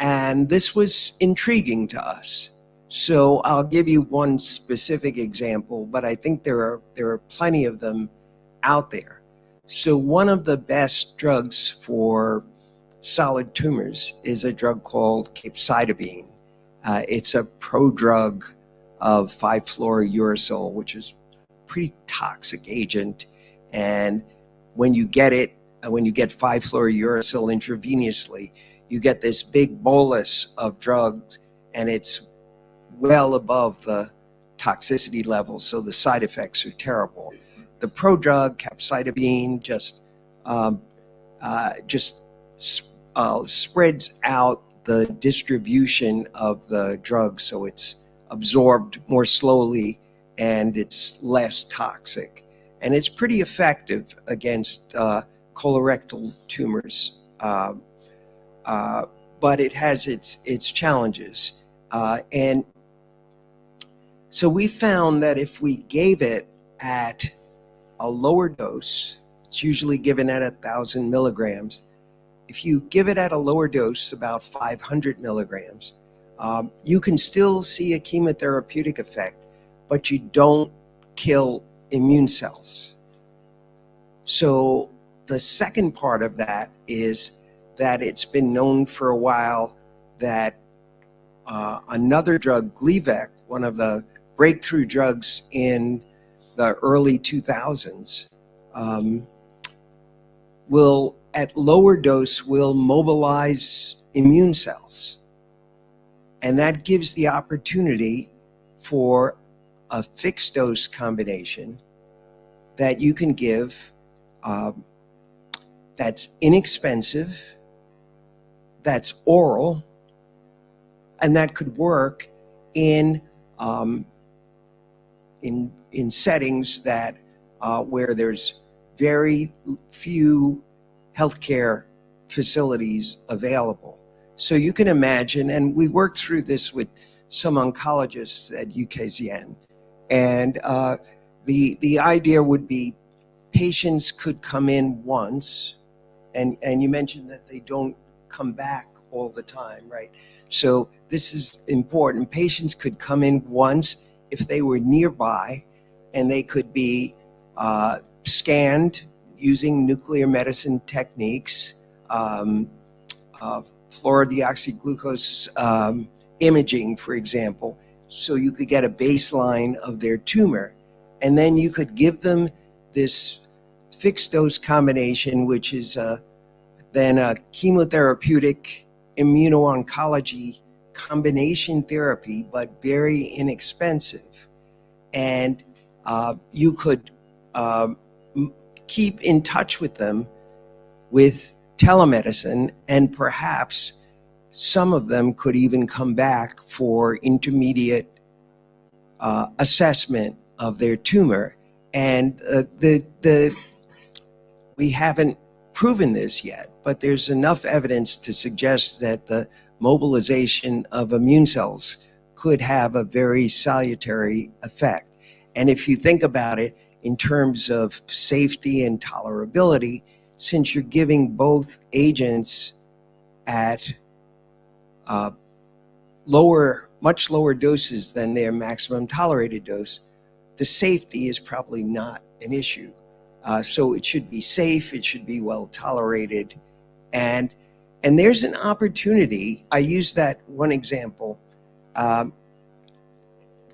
And this was intriguing to us. So I'll give you one specific example, but I think there are plenty of them out there. So one of the best drugs for solid tumors is a drug called capecitabine. It's a prodrug of 5-fluorouracil, which is a pretty toxic agent. And when you get it, when you get 5-fluorouracil intravenously, you get this big bolus of drugs, and it's well above the toxicity levels, so the side effects are terrible. The prodrug, capecitabine, just spreads out the distribution of the drug, so it's absorbed more slowly and it's less toxic. And it's pretty effective against colorectal tumors. but it has its challenges. And so we found that if we gave it at a lower dose, it's usually given at 1,000 milligrams. If you give it at a lower dose, about 500 milligrams, you can still see a chemotherapeutic effect, but you don't kill immune cells. So the second part of that is that it's been known for a while that another drug, Gleevec, one of the breakthrough drugs in the early 2000s, will, at lower dose, will mobilize immune cells. And that gives the opportunity for a fixed dose combination that you can give that's inexpensive, that's oral, and that could work in settings that where there's very few healthcare facilities available. So you can imagine, and we worked through this with some oncologists at UKZN, and the idea would be patients could come in once, and you mentioned that they don't come back all the time, right? So this is important. Patients could come in once if they were nearby, and they could be scanned using nuclear medicine techniques, fluorodeoxyglucose imaging, for example, so you could get a baseline of their tumor. And then you could give them this fixed dose combination, which is then a chemotherapeutic immuno-oncology combination therapy, but very inexpensive. And you could keep in touch with them with telemedicine, and perhaps some of them could even come back for intermediate assessment of their tumor. And we haven't proven this yet, but there's enough evidence to suggest that the mobilization of immune cells could have a very salutary effect. And if you think about it in terms of safety and tolerability, since you're giving both agents at much lower doses than their maximum tolerated dose, the safety is probably not an issue. So it should be safe, it should be well tolerated. And there's an opportunity, I use that one example,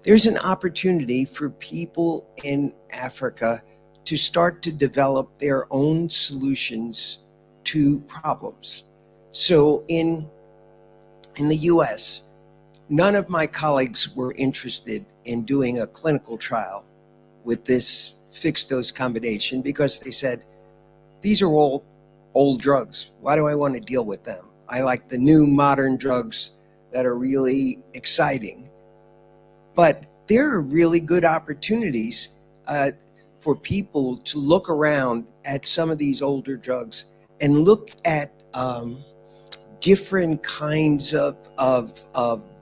there's an opportunity for people in Africa to start to develop their own solutions to problems. So in the US, none of my colleagues were interested in doing a clinical trial with this fixed dose combination because they said, these are all old drugs. Why do I want to deal with them? I like the new modern drugs that are really exciting. But there are really good opportunities for people to look around at some of these older drugs and look at different kinds of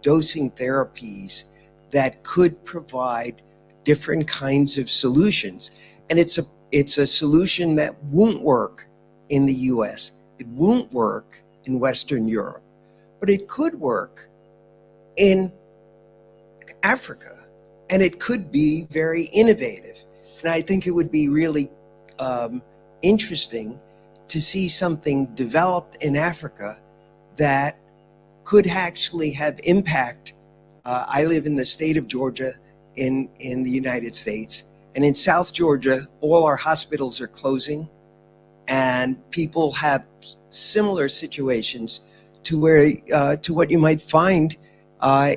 dosing therapies that could provide different kinds of solutions. And it's a solution that won't work in the US. It won't work in Western Europe, but it could work in Africa, and it could be very innovative. And I think it would be really interesting to see something developed in Africa that could actually have impact. I live in the state of Georgia in the United States, and in South Georgia, all our hospitals are closing, and people have similar situations to where to what you might find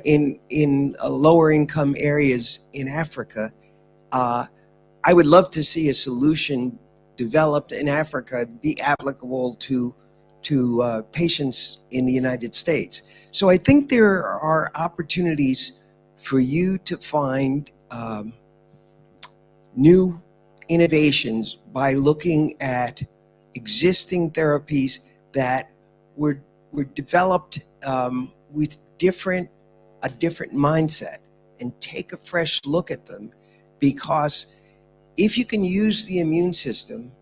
in lower income areas in Africa. I would love to see a solution developed in Africa be applicable to patients in the United States. So I think there are opportunities for you to find new innovations by looking at existing therapies that were were developed with a different mindset, and take a fresh look at them, because if you can use the immune system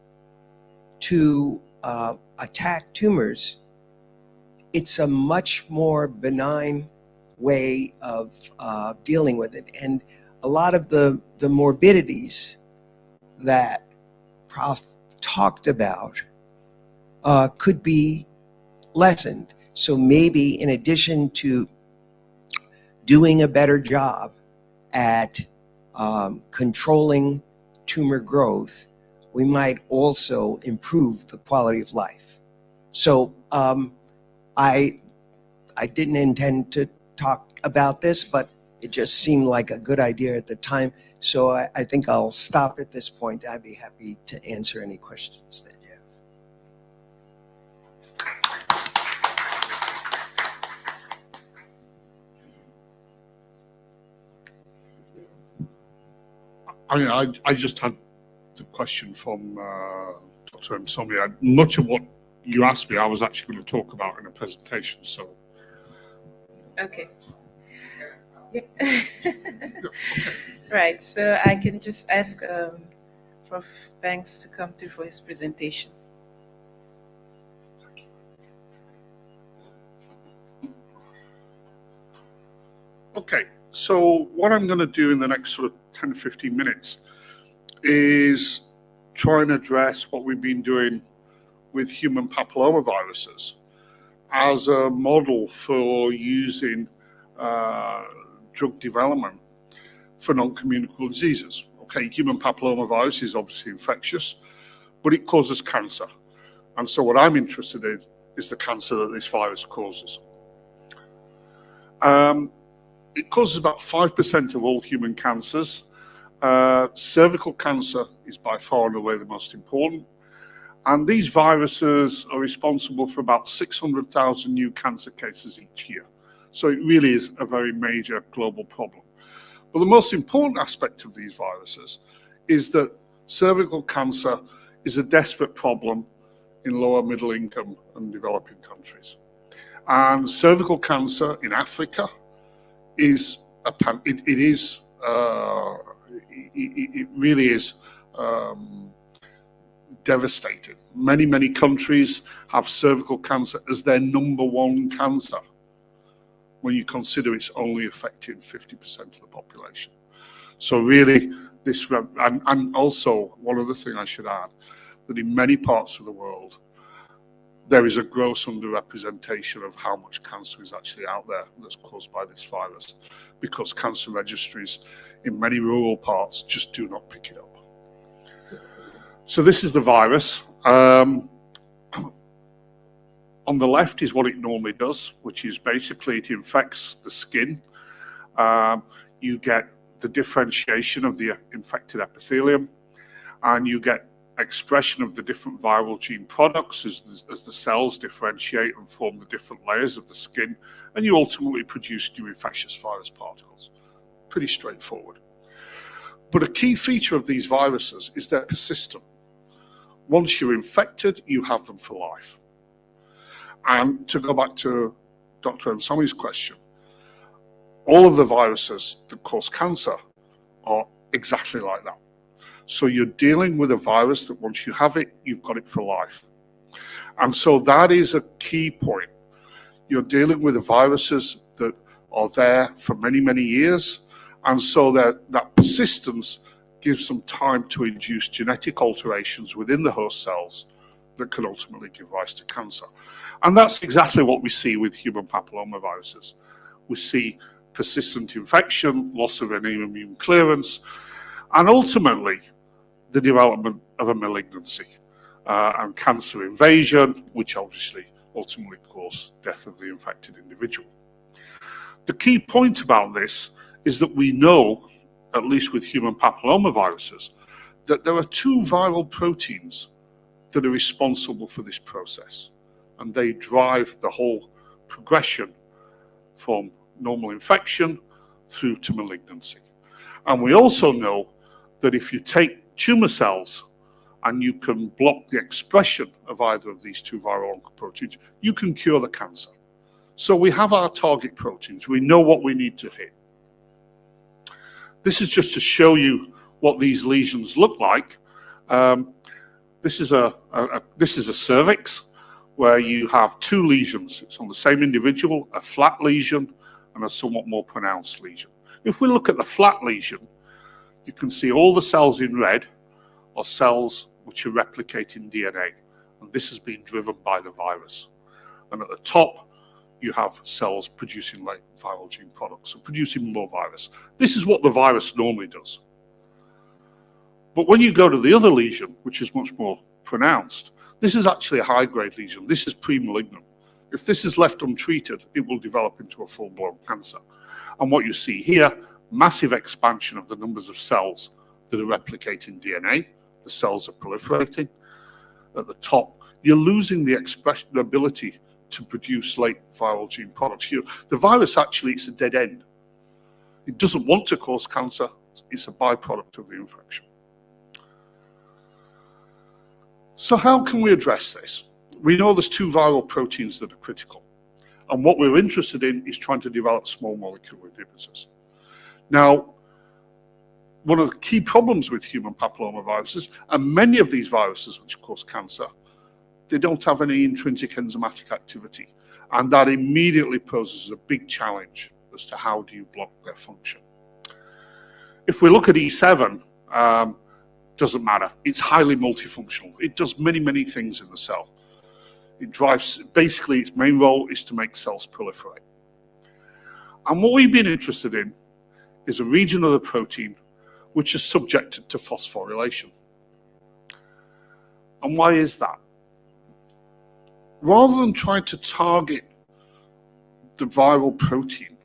to attack tumors, it's a much more benign way of dealing with it. And a lot of the morbidities that Prof talked about could be lessened. So maybe in addition to doing a better job at controlling tumor growth, we might also improve the quality of life. So I didn't intend to talk about this, but it just seemed like a good idea at the time. So I think I'll stop at this point. I'd be happy to answer any questions that you have. I just had the question from Dr. Msomi. Much of what you asked me, I was actually going to talk about in a presentation. So, Okay. yeah, okay. Right. So I can just ask Prof. Banks to come through for his presentation. Okay, so what I'm going to do in the next sort of 10, 15 minutes is try and address what we've been doing with human papillomaviruses as a model for using drug development for non-communicable diseases. Okay, human papillomavirus is obviously infectious, but it causes cancer. And so what I'm interested in is the cancer that this virus causes. It causes about 5% of all human cancers. Cervical cancer is by far and away the most important. And these viruses are responsible for about 600,000 new cancer cases each year. So it really is a very major global problem. But the most important aspect of these viruses is that cervical cancer is a desperate problem in lower middle income and developing countries. And cervical cancer in Africa is it really is devastating. Many countries have cervical cancer as their #1 cancer, when you consider it's only affecting 50% of the population. So really, this, and also one other thing I should add, that in many parts of the world, there is a gross underrepresentation of how much cancer is actually out there that's caused by this virus, because cancer registries in many rural parts just do not pick it up. So this is the virus. On the left is what it normally does, which is basically it infects the skin. You get the differentiation of the infected epithelium, and you get expression of the different viral gene products as the cells differentiate and form the different layers of the skin, and you ultimately produce new infectious virus particles. Pretty straightforward. But a key feature of these viruses is they're persistent. Once you're infected, you have them for life. And to go back to Dr. Msomi's question, all of the viruses that cause cancer are exactly like that. So you're dealing with a virus that once you have it, you've got it for life. And so that is a key point. You're dealing with the viruses that are there for many years. And so that persistence gives them time to induce genetic alterations within the host cells that can ultimately give rise to cancer. And that's exactly what we see with human papillomaviruses. We see persistent infection, loss of any immune clearance, and ultimately the development of a malignancy and cancer invasion, which obviously ultimately cause death of the infected individual. The key point about this is that we know, at least with human papillomaviruses, that there are 2 viral proteins that are responsible for this process, and they drive the whole progression from normal infection through to malignancy. And we also know that if you take tumor cells and you can block the expression of either of these two viral oncoproteins, you can cure the cancer. So we have our target proteins. We know what we need to hit. This is just to show you what these lesions look like. This is a cervix where you have two lesions. It's on the same individual, a flat lesion and a somewhat more pronounced lesion. If we look at the flat lesion, you can see all the cells in red are cells which are replicating DNA, and this has been driven by the virus. And at the top, you have cells producing late viral gene products, so producing more virus. This is what the virus normally does. But when you go to the other lesion, which is much more pronounced, this is actually a high-grade lesion. This is pre-malignant. If this is left untreated, it will develop into a full-blown cancer. And what you see here, massive expansion of the numbers of cells that are replicating DNA. The cells are proliferating. At the top, you're losing the ability to produce late viral gene products. The virus actually, it's a dead end. It doesn't want to cause cancer. It's a byproduct of the infection. So how can we address this? We know there's two viral proteins that are critical. And what we're interested in is trying to develop small molecule inhibitors. Now, one of the key problems with human papillomaviruses, and many of these viruses which cause cancer, they don't have any intrinsic enzymatic activity. And that immediately poses a big challenge as to how do you block their function. If we look at E7, doesn't matter. It's highly multifunctional. It does many, many things in the cell. It drives, basically its main role is to make cells proliferate. And what we've been interested in is a region of the protein which is subjected to phosphorylation. And why is that? Rather than trying to target the viral protein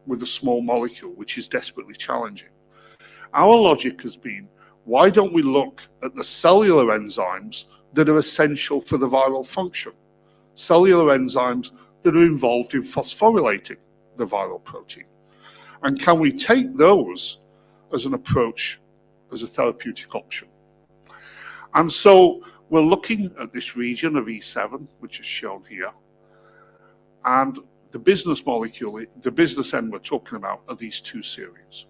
with a small molecule, which is desperately challenging, our logic has been, why don't we look at the cellular enzymes that are essential for the viral function? Cellular enzymes that are involved in phosphorylating the viral protein. And can we take those as an approach, as a therapeutic option? And so we're looking at this region of E7, which is shown here. And the business molecule, the business end we're talking about are these two series.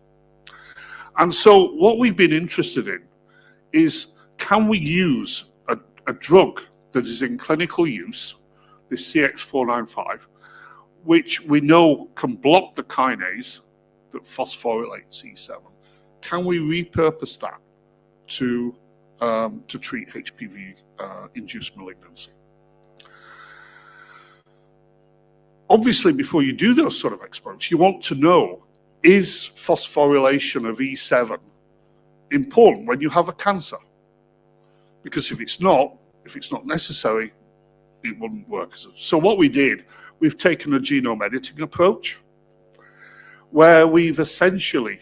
And so what we've been interested in is, can we use a drug that is in clinical use, this CX495, which we know can block the kinase that phosphorylates E7. Can we repurpose that to treat HPV-induced malignancy? Obviously, before you do those sort of experiments, you want to know, is phosphorylation of E7 important when you have a cancer? Because if it's not necessary, it wouldn't work. So what we did, we've taken a genome editing approach where we've essentially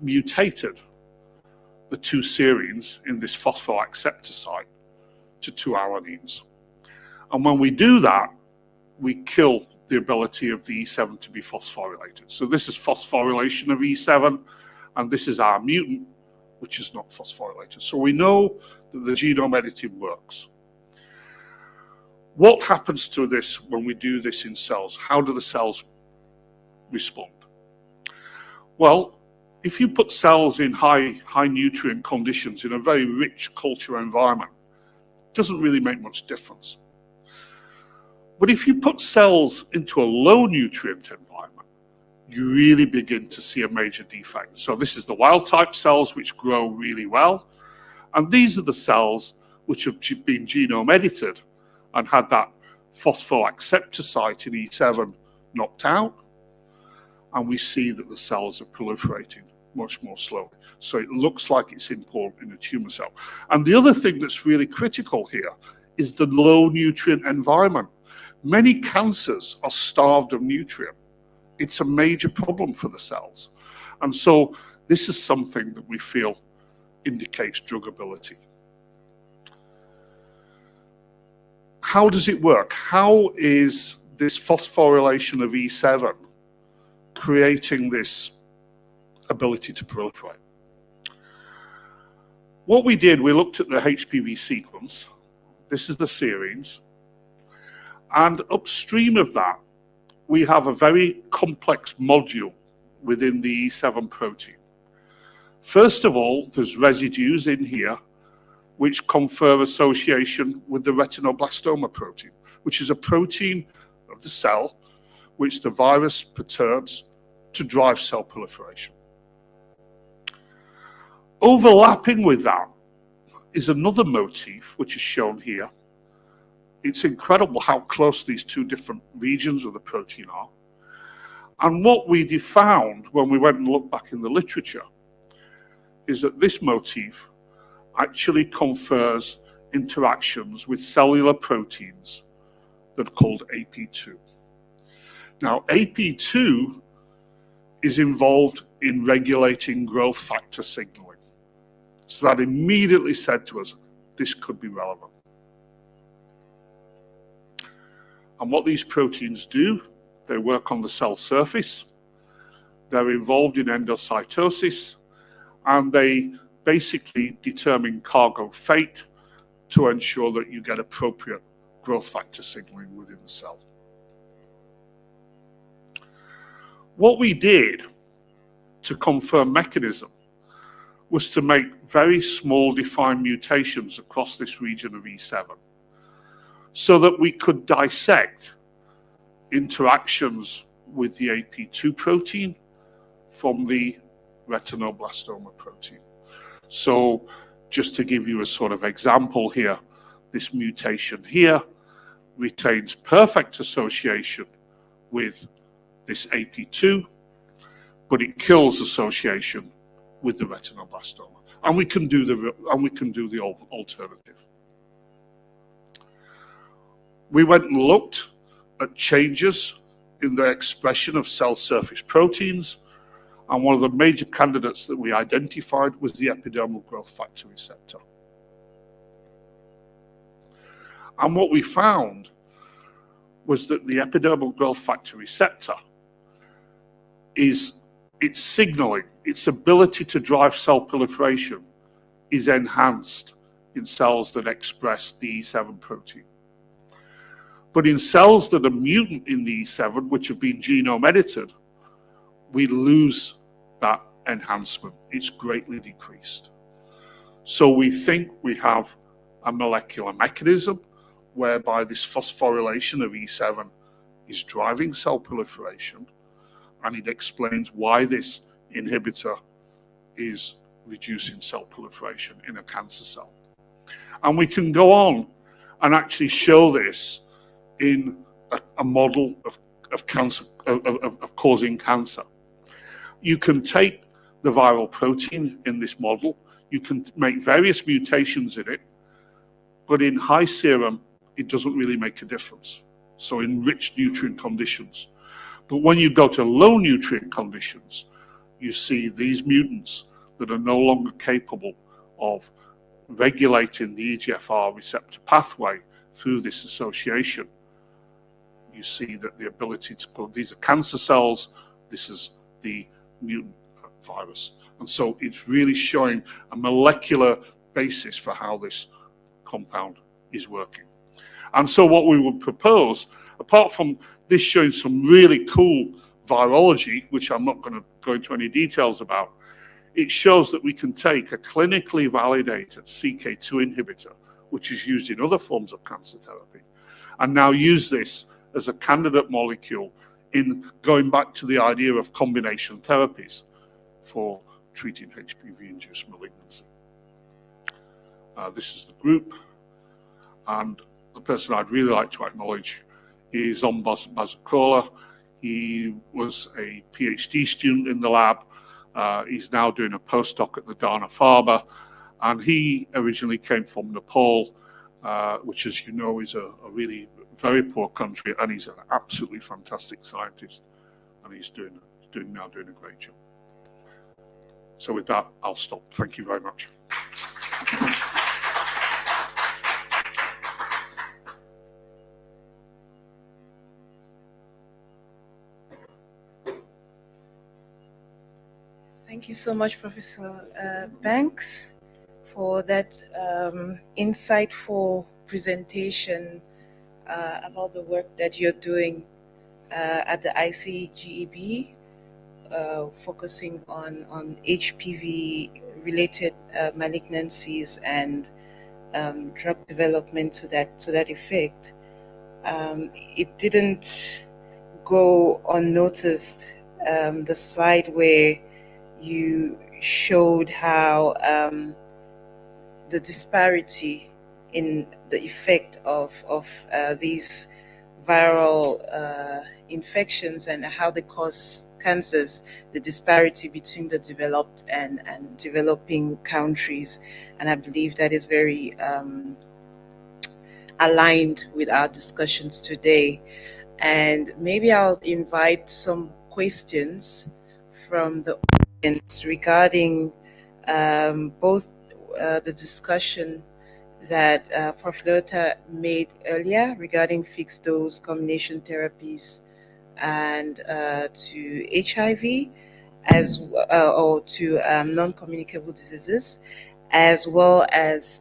mutated the two serines in this phosphoacceptor site to two alanines. And when we do that, we kill the ability of the E7 to be phosphorylated. So this is phosphorylation of E7, and this is our mutant, which is not phosphorylated. So we know that the genome editing works. What happens to this when we do this in cells? How do the cells respond? Well, if you put cells in high nutrient conditions in a very rich culture environment, it doesn't really make much difference. But if you put cells into a low nutrient environment, you really begin to see a major defect. So this is the wild type cells which grow really well. And these are the cells which have been genome edited and had that phosphoacceptor site in E7 knocked out. And we see that the cells are proliferating much more slowly. So it looks like it's important in a tumor cell. And the other thing that's really critical here is the low nutrient environment. Many cancers are starved of nutrient. It's a major problem for the cells. And so this is something that we feel indicates drugability. How does it work? How is this phosphorylation of E7 creating this ability to proliferate? What we did, we looked at the HPV sequence. This is the serines. And upstream of that, we have a very complex module within the E7 protein. First of all, there's residues in here which confer association with the retinoblastoma protein, which is a protein of the cell which the virus perturbs to drive cell proliferation. Overlapping with that is another motif, which is shown here. It's incredible how close these two different regions of the protein are. And what we found when we went and looked back in the literature is that this motif actually confers interactions with cellular proteins that are called AP2. Now, AP2 is involved in regulating growth factor signaling. So that immediately said to us, this could be relevant. And what these proteins do, they work on the cell surface, they're involved in endocytosis, and they basically determine cargo fate to ensure that you get appropriate growth factor signaling within the cell. What we did to confirm mechanism was to make very small defined mutations across this region of E7 so that we could dissect interactions with the AP2 protein from the retinoblastoma protein. So just to give you a sort of example here, this mutation here retains perfect association with this AP2, but it kills association with the retinoblastoma. And we can do the alternative. We went and looked at changes in the expression of cell surface proteins, and one of the major candidates that we identified was the epidermal growth factor receptor. And what we found was that the epidermal growth factor receptor is its signaling, its ability to drive cell proliferation is enhanced in cells that express the E7 protein. But in cells that are mutant in the E7, which have been genome edited, we lose that enhancement. It's greatly decreased. So we think we have a molecular mechanism whereby this phosphorylation of E7 is driving cell proliferation, and it explains why this inhibitor is reducing cell proliferation in a cancer cell. And we can go on and actually show this in a model of cancer, of causing cancer. You can take the viral protein in this model, you can make various mutations in it, but in high serum, it doesn't really make a difference. So in rich nutrient conditions. But when you go to low nutrient conditions, you see these mutants that are no longer capable of regulating the EGFR receptor pathway through this association. You see that the ability to put, these are cancer cells, this is the mutant virus. And so it's really showing a molecular basis for how this compound is working. And so what we would propose, apart from this showing some really cool virology, which I'm not going to go into any details about, it shows that we can take a clinically validated CK2 inhibitor, which is used in other forms of cancer therapy, and now use this as a candidate molecule in going back to the idea of combination therapies for treating HPV-induced malignancy. This is the group, and the person I'd really like to acknowledge is Bazakola. He was a PhD student in the lab. He's now doing a postdoc at the Dana-Farber, and he originally came from Nepal, which, as you know, is a really very poor country, and he's an absolutely fantastic scientist, and he's doing a great job. So with that, I'll stop. Thank you very much. Thank you so much, Professor Banks, for that insightful presentation about the work that you're doing at the ICGEB, focusing on HPV-related malignancies and drug development to that effect. It didn't go unnoticed, the slide where you showed how the disparity in the effect of these viral infections and how they cause cancers, the disparity between the developed and developing countries. And I believe that is very aligned with our discussions today. And maybe I'll invite some questions from the audience regarding both the discussion that Prof. Liotta made earlier regarding fixed dose combination therapies and to HIV or to non-communicable diseases, as well as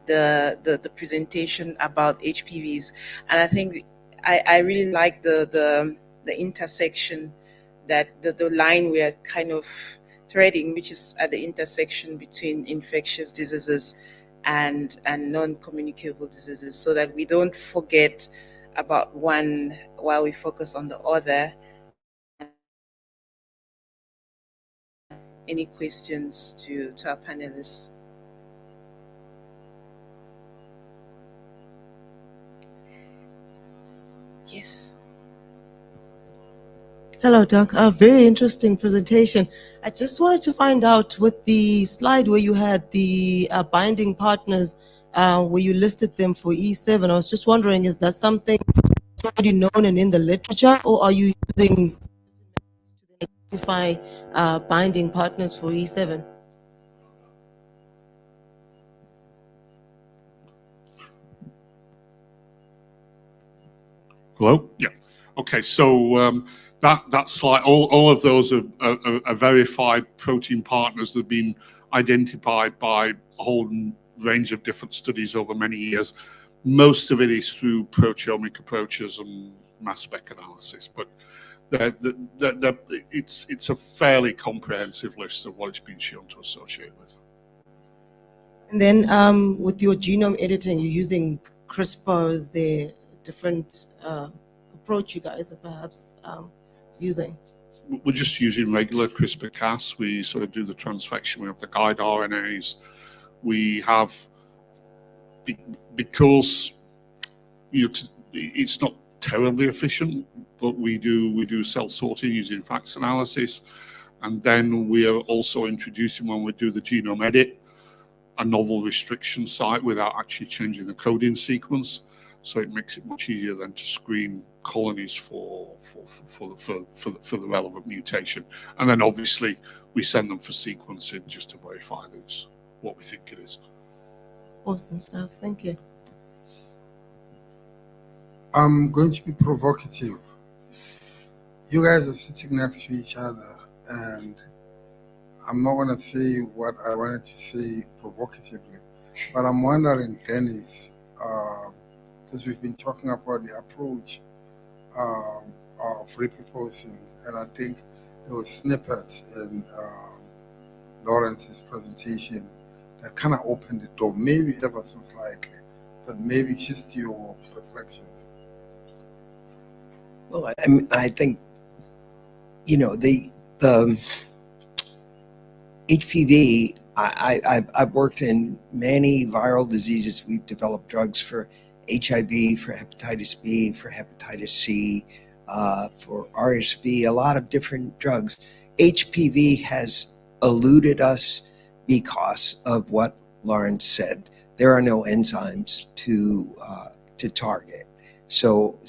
the presentation about HPVs. And I think I really like the intersection, that the line we are kind of threading, which is at the intersection between infectious diseases and non-communicable diseases, so that we don't forget about one while we focus on the other. Any questions to our panelists? Yes. Hello, Doc. A very interesting presentation. I just wanted to find out, with the slide where you had the binding partners, where you listed them for E7, I was just wondering, is that something that's already known and in the literature, or are you using to identify binding partners for E7? Hello? Yeah. Okay, so that slide, all of those are verified protein partners that have been identified by a whole range of different studies over many years. Most of it is through proteomic approaches and mass spec analysis, but it's a fairly comprehensive list of what it's been shown to associate with. And then with your genome editing, you're using CRISPR. Is there a different approach you guys are perhaps using? We're just using regular CRISPR-Cas. We sort of do the transfection. We have the guide RNAs. We have, because it's not terribly efficient, but we do cell sorting using FACS analysis, and then we are also introducing, when we do the genome edit, a novel restriction site without actually changing the coding sequence. So it makes it much easier then to screen colonies for the relevant mutation. And then obviously we send them for sequencing just to verify that it's what we think it is. Awesome stuff. Thank you. I'm going to be provocative. You guys are sitting next to each other, and I'm not going to say what I wanted to say provocatively, but I'm wondering, Dennis, because we've been talking about the approach of repurposing, and I think there were snippets in Lawrence's presentation that kind of opened the door, maybe ever so slightly, but maybe just your reflections. Well, I think, the HPV, I've worked in many viral diseases. We've developed drugs for HIV, for hepatitis B, for hepatitis C, for RSV, a lot of different drugs. HPV has eluded us because of what Lawrence said. There are no enzymes to target. So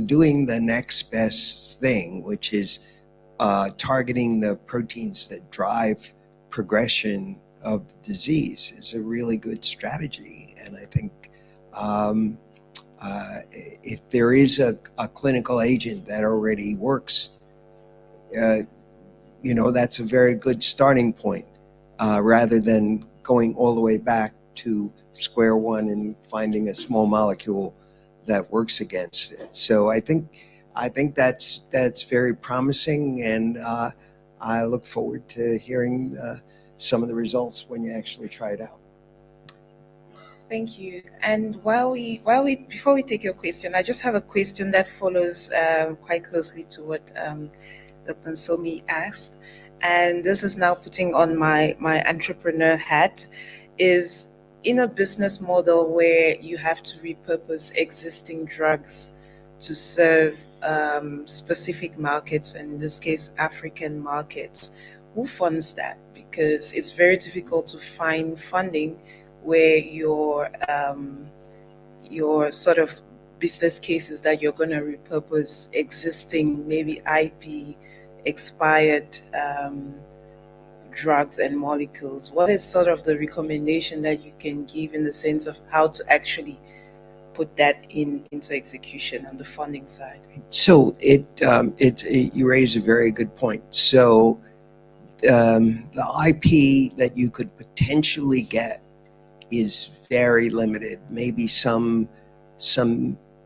doing the next best thing, which is targeting the proteins that drive progression of disease, is a really good strategy. And I think if there is a clinical agent that already works, that's a very good starting point. rather than going all the way back to square one and finding a small molecule that works against it. So I think that's very promising, and I look forward to hearing some of the results when you actually try it out. Thank you. And before we take your question, I just have a question that follows quite closely to what Dr. Msomi asked. And this is now putting on my entrepreneur hat, is in a business model where you have to repurpose existing drugs to serve specific markets, and in this case, African markets, who funds that? Because it's very difficult to find funding where your sort of business cases that you're going to repurpose existing, maybe IP expired drugs and molecules. What is sort of the recommendation that you can give in the sense of how to actually put that into execution on the funding side? So you raise a very good point. So the IP that you could potentially get is very limited. Maybe some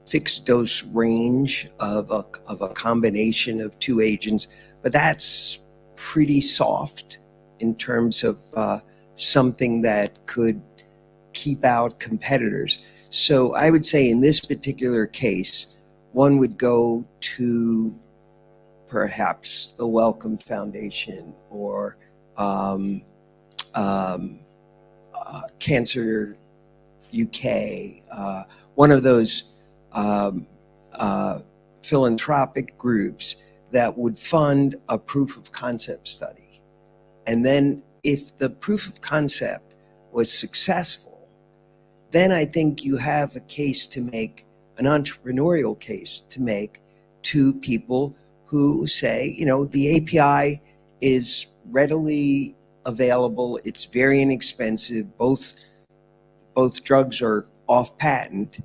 fixed dose range of a combination of two agents, but that's pretty soft in terms of something that could keep out competitors. So I would say in this particular case, one would go to perhaps the Wellcome Foundation or Cancer UK, one of those philanthropic groups that would fund a proof of concept study. And then if the proof of concept was successful, then I think you have a case to make, an entrepreneurial case to make to people who say, you know, the API is readily available, it's very inexpensive, both drugs are off patent,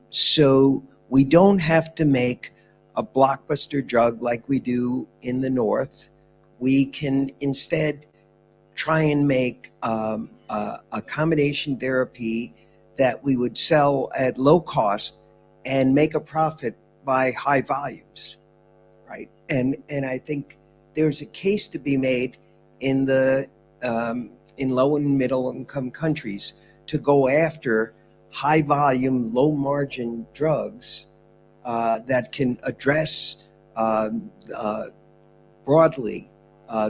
so we don't have to make a blockbuster drug like we do in the North. We can instead try and make a combination therapy that we would sell at low cost and make a profit by high volumes, right? And I think there's a case to be made in the in low and middle income countries to go after high volume, low margin drugs that can address broadly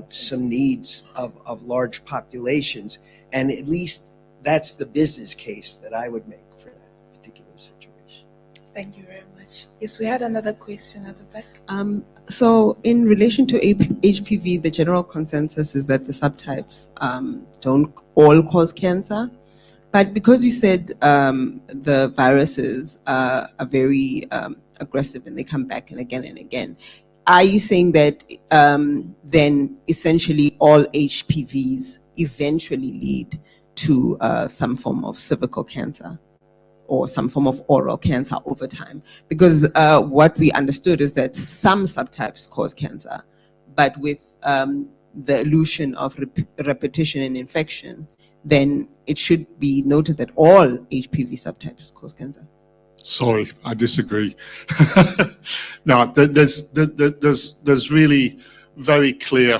some needs of large populations. And at least that's the business case that I would make for that particular situation. Thank you very much. Yes, we had another question at the back. So in relation to HPV, the general consensus is that the subtypes don't all cause cancer. But because you said the viruses are very aggressive and they come back and again, are you saying that then essentially all HPVs eventually lead to some form of cervical cancer or some form of oral cancer over time? Because what we understood is that some subtypes cause cancer, but with the illusion of repetition and infection, then it should be noted that all HPV subtypes cause cancer. Sorry, I disagree. No, there's really very clear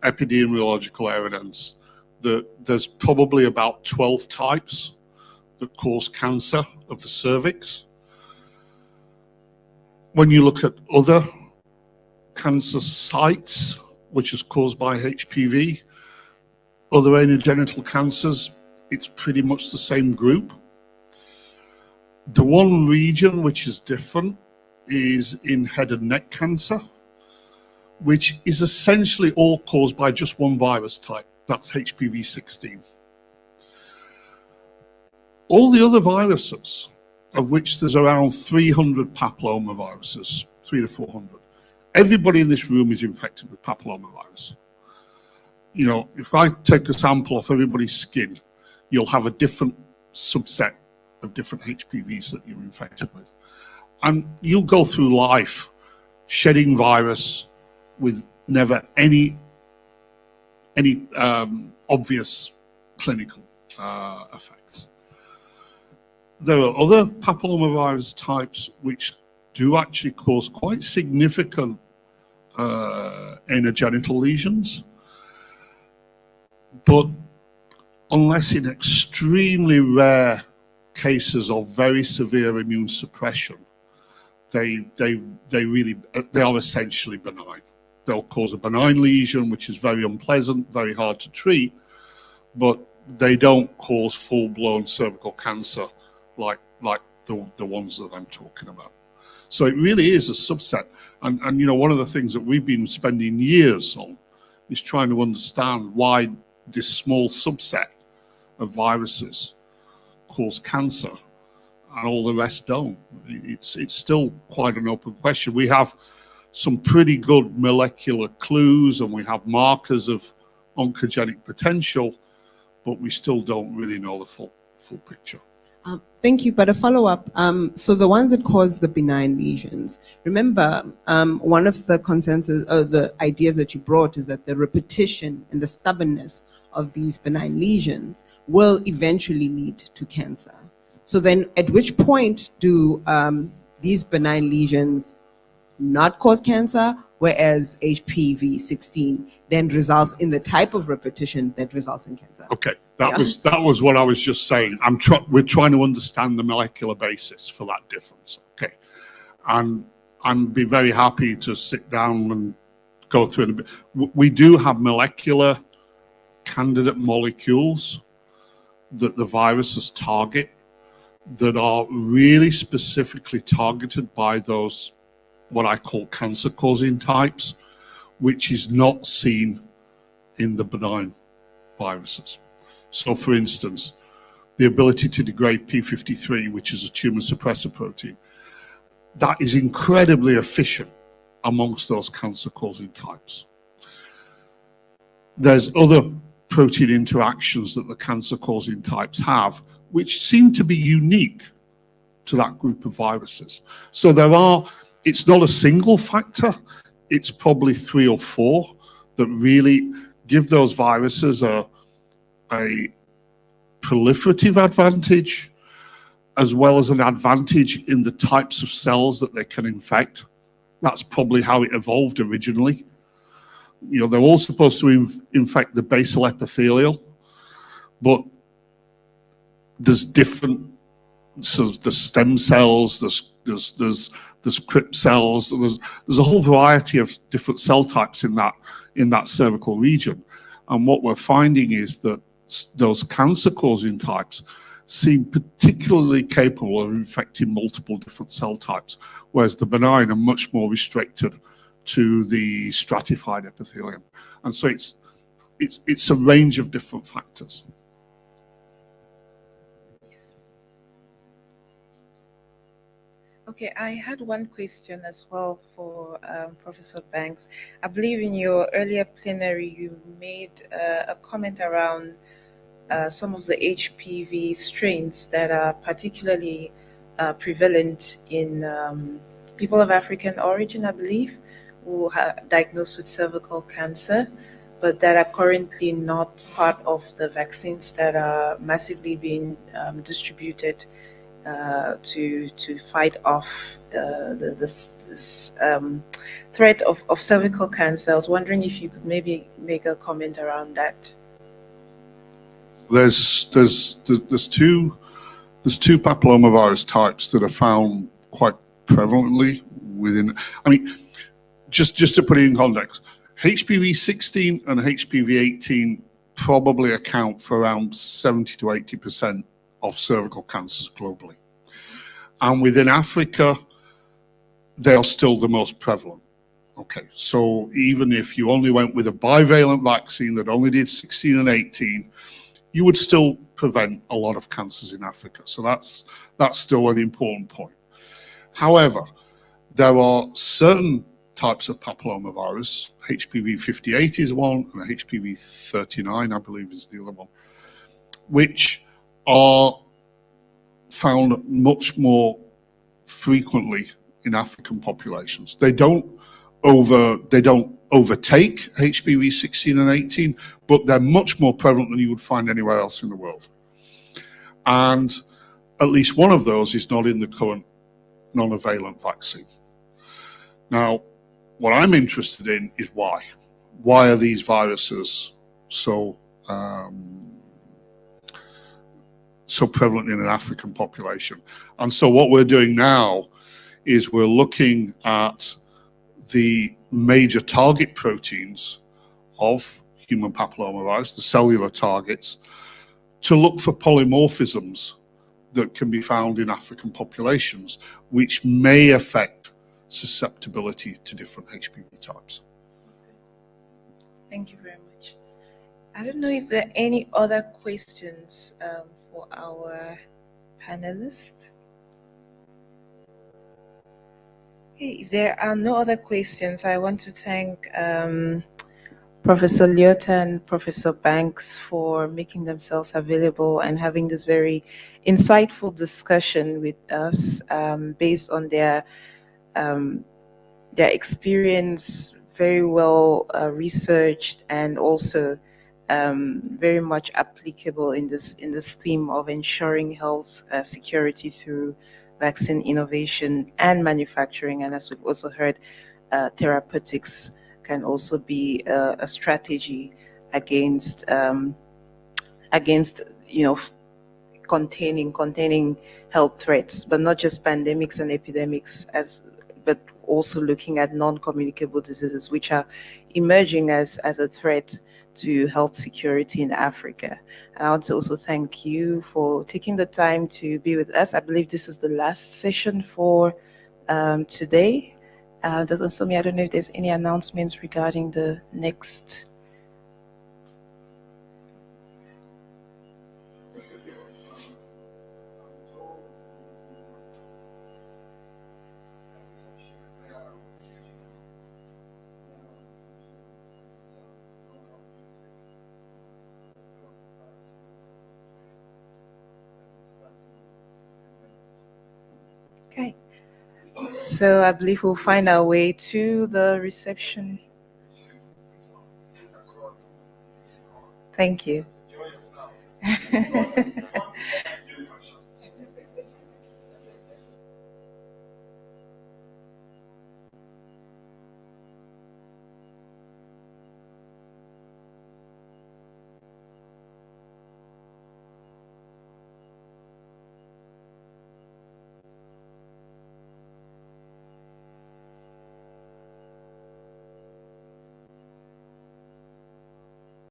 epidemiological evidence that there's probably about 12 types that cause cancer of the cervix. When you look at other cancer sites, which is caused by HPV, other anogenital cancers, it's pretty much the same group. The one region which is different is in head and neck cancer, which is essentially all caused by just one virus type, that's HPV 16. All the other viruses, of which there's around 300 papillomaviruses, 300 to 400, everybody in this room is infected with papillomavirus. You know, if I take a sample of everybody's skin, you'll have a different subset of different HPVs that you're infected with. And you'll go through life shedding virus with never any any obvious clinical effects. There are other papillomavirus types which do actually cause quite significant anogenital lesions, but unless in extremely rare cases of very severe immune suppression, they are essentially benign. They'll cause a benign lesion, which is very unpleasant, very hard to treat, but they don't cause full-blown cervical cancer like the ones that I'm talking about. So it really is a subset. And you know, one of the things that we've been spending years on is trying to understand why this small subset of viruses cause cancer and all the rest don't. It's still quite an open question. We have some pretty good molecular clues and we have markers of oncogenic potential, but we still don't really know the full picture. Thank you, but a follow-up. So the ones that cause the benign lesions, remember, one of the consensus, or the ideas that you brought is that the repetition and the stubbornness of these benign lesions will eventually lead to cancer. So then at which point do these benign lesions not cause cancer, whereas HPV-16 then results in the type of repetition that results in cancer? Okay, that was what I was just saying. We're trying to understand the molecular basis for that difference. Okay, and I'd be very happy to sit down and go through it a bit. We do have molecular candidate molecules that the viruses target that are really specifically targeted by those what I call cancer-causing types, which is not seen in the benign viruses. So for instance, the ability to degrade P53, which is a tumor suppressor protein, that is incredibly efficient amongst those cancer-causing types. There's other protein interactions that the cancer-causing types have, which seem to be unique to that group of viruses. So it's not a single factor, it's probably 3 or 4 that really give those viruses a proliferative advantage, as well as an advantage in the types of cells that they can infect. That's probably how it evolved originally. You know, they're all supposed to infect the basal epithelial, but there's different, so there's stem cells, there's crypt cells, there's a whole variety of different cell types in that cervical region. And what we're finding is that those cancer-causing types seem particularly capable of infecting multiple different cell types, whereas the benign are much more restricted to the stratified epithelium. And so it's a range of different factors. Okay, I had one question as well for Professor Banks. I believe in your earlier plenary, you made a comment around some of the HPV strains that are particularly prevalent in people of African origin, I believe, who are diagnosed with cervical cancer, but that are currently not part of the vaccines that are massively being distributed to fight off this threat of cervical cancer. I was wondering if you could maybe make a comment around that. There's two papillomavirus types that are found quite prevalently within. I mean, just to put it in context, HPV-16 and HPV-18 probably account for around 70 to 80% of cervical cancers globally. And within Africa, they are still the most prevalent. Okay, so even if you only went with a bivalent vaccine that only did 16 and 18, you would still prevent a lot of cancers in Africa. So that's still an important point. However, there are certain types of papillomavirus, HPV-58 is one, and HPV-39, I believe, is the other one, which are found much more frequently in African populations. They don't they don't overtake HPV 16 and 18, but they're much more prevalent than you would find anywhere else in the world. And at least one of those is not in the current non-valent vaccine. Now, what I'm interested in is why. Why are these viruses so prevalent in an African population? And so what we're doing now is we're looking at the major target proteins of human papillomavirus, the cellular targets, to look for polymorphisms that can be found in African populations, which may affect susceptibility to different HPV types. Thank you very much. I don't know if there are any other questions for our panelists. Okay, if there are no other questions, I want to thank Professor Liotta and Professor Banks for making themselves available and having this very insightful discussion with us based on their experience, very well researched, and also very much applicable in this theme of ensuring health security through vaccine innovation and manufacturing. And as we've also heard, therapeutics can also be a strategy against containing health threats, but not just pandemics and epidemics, but also looking at non-communicable diseases, which are emerging as a threat to health security in Africa. And I want to also thank you for taking the time to be with us. I believe this is the last session for today. Dr. Msomi, I don't know if there's any announcements regarding the next. Okay. So I believe we'll find our way to the reception. Thank you.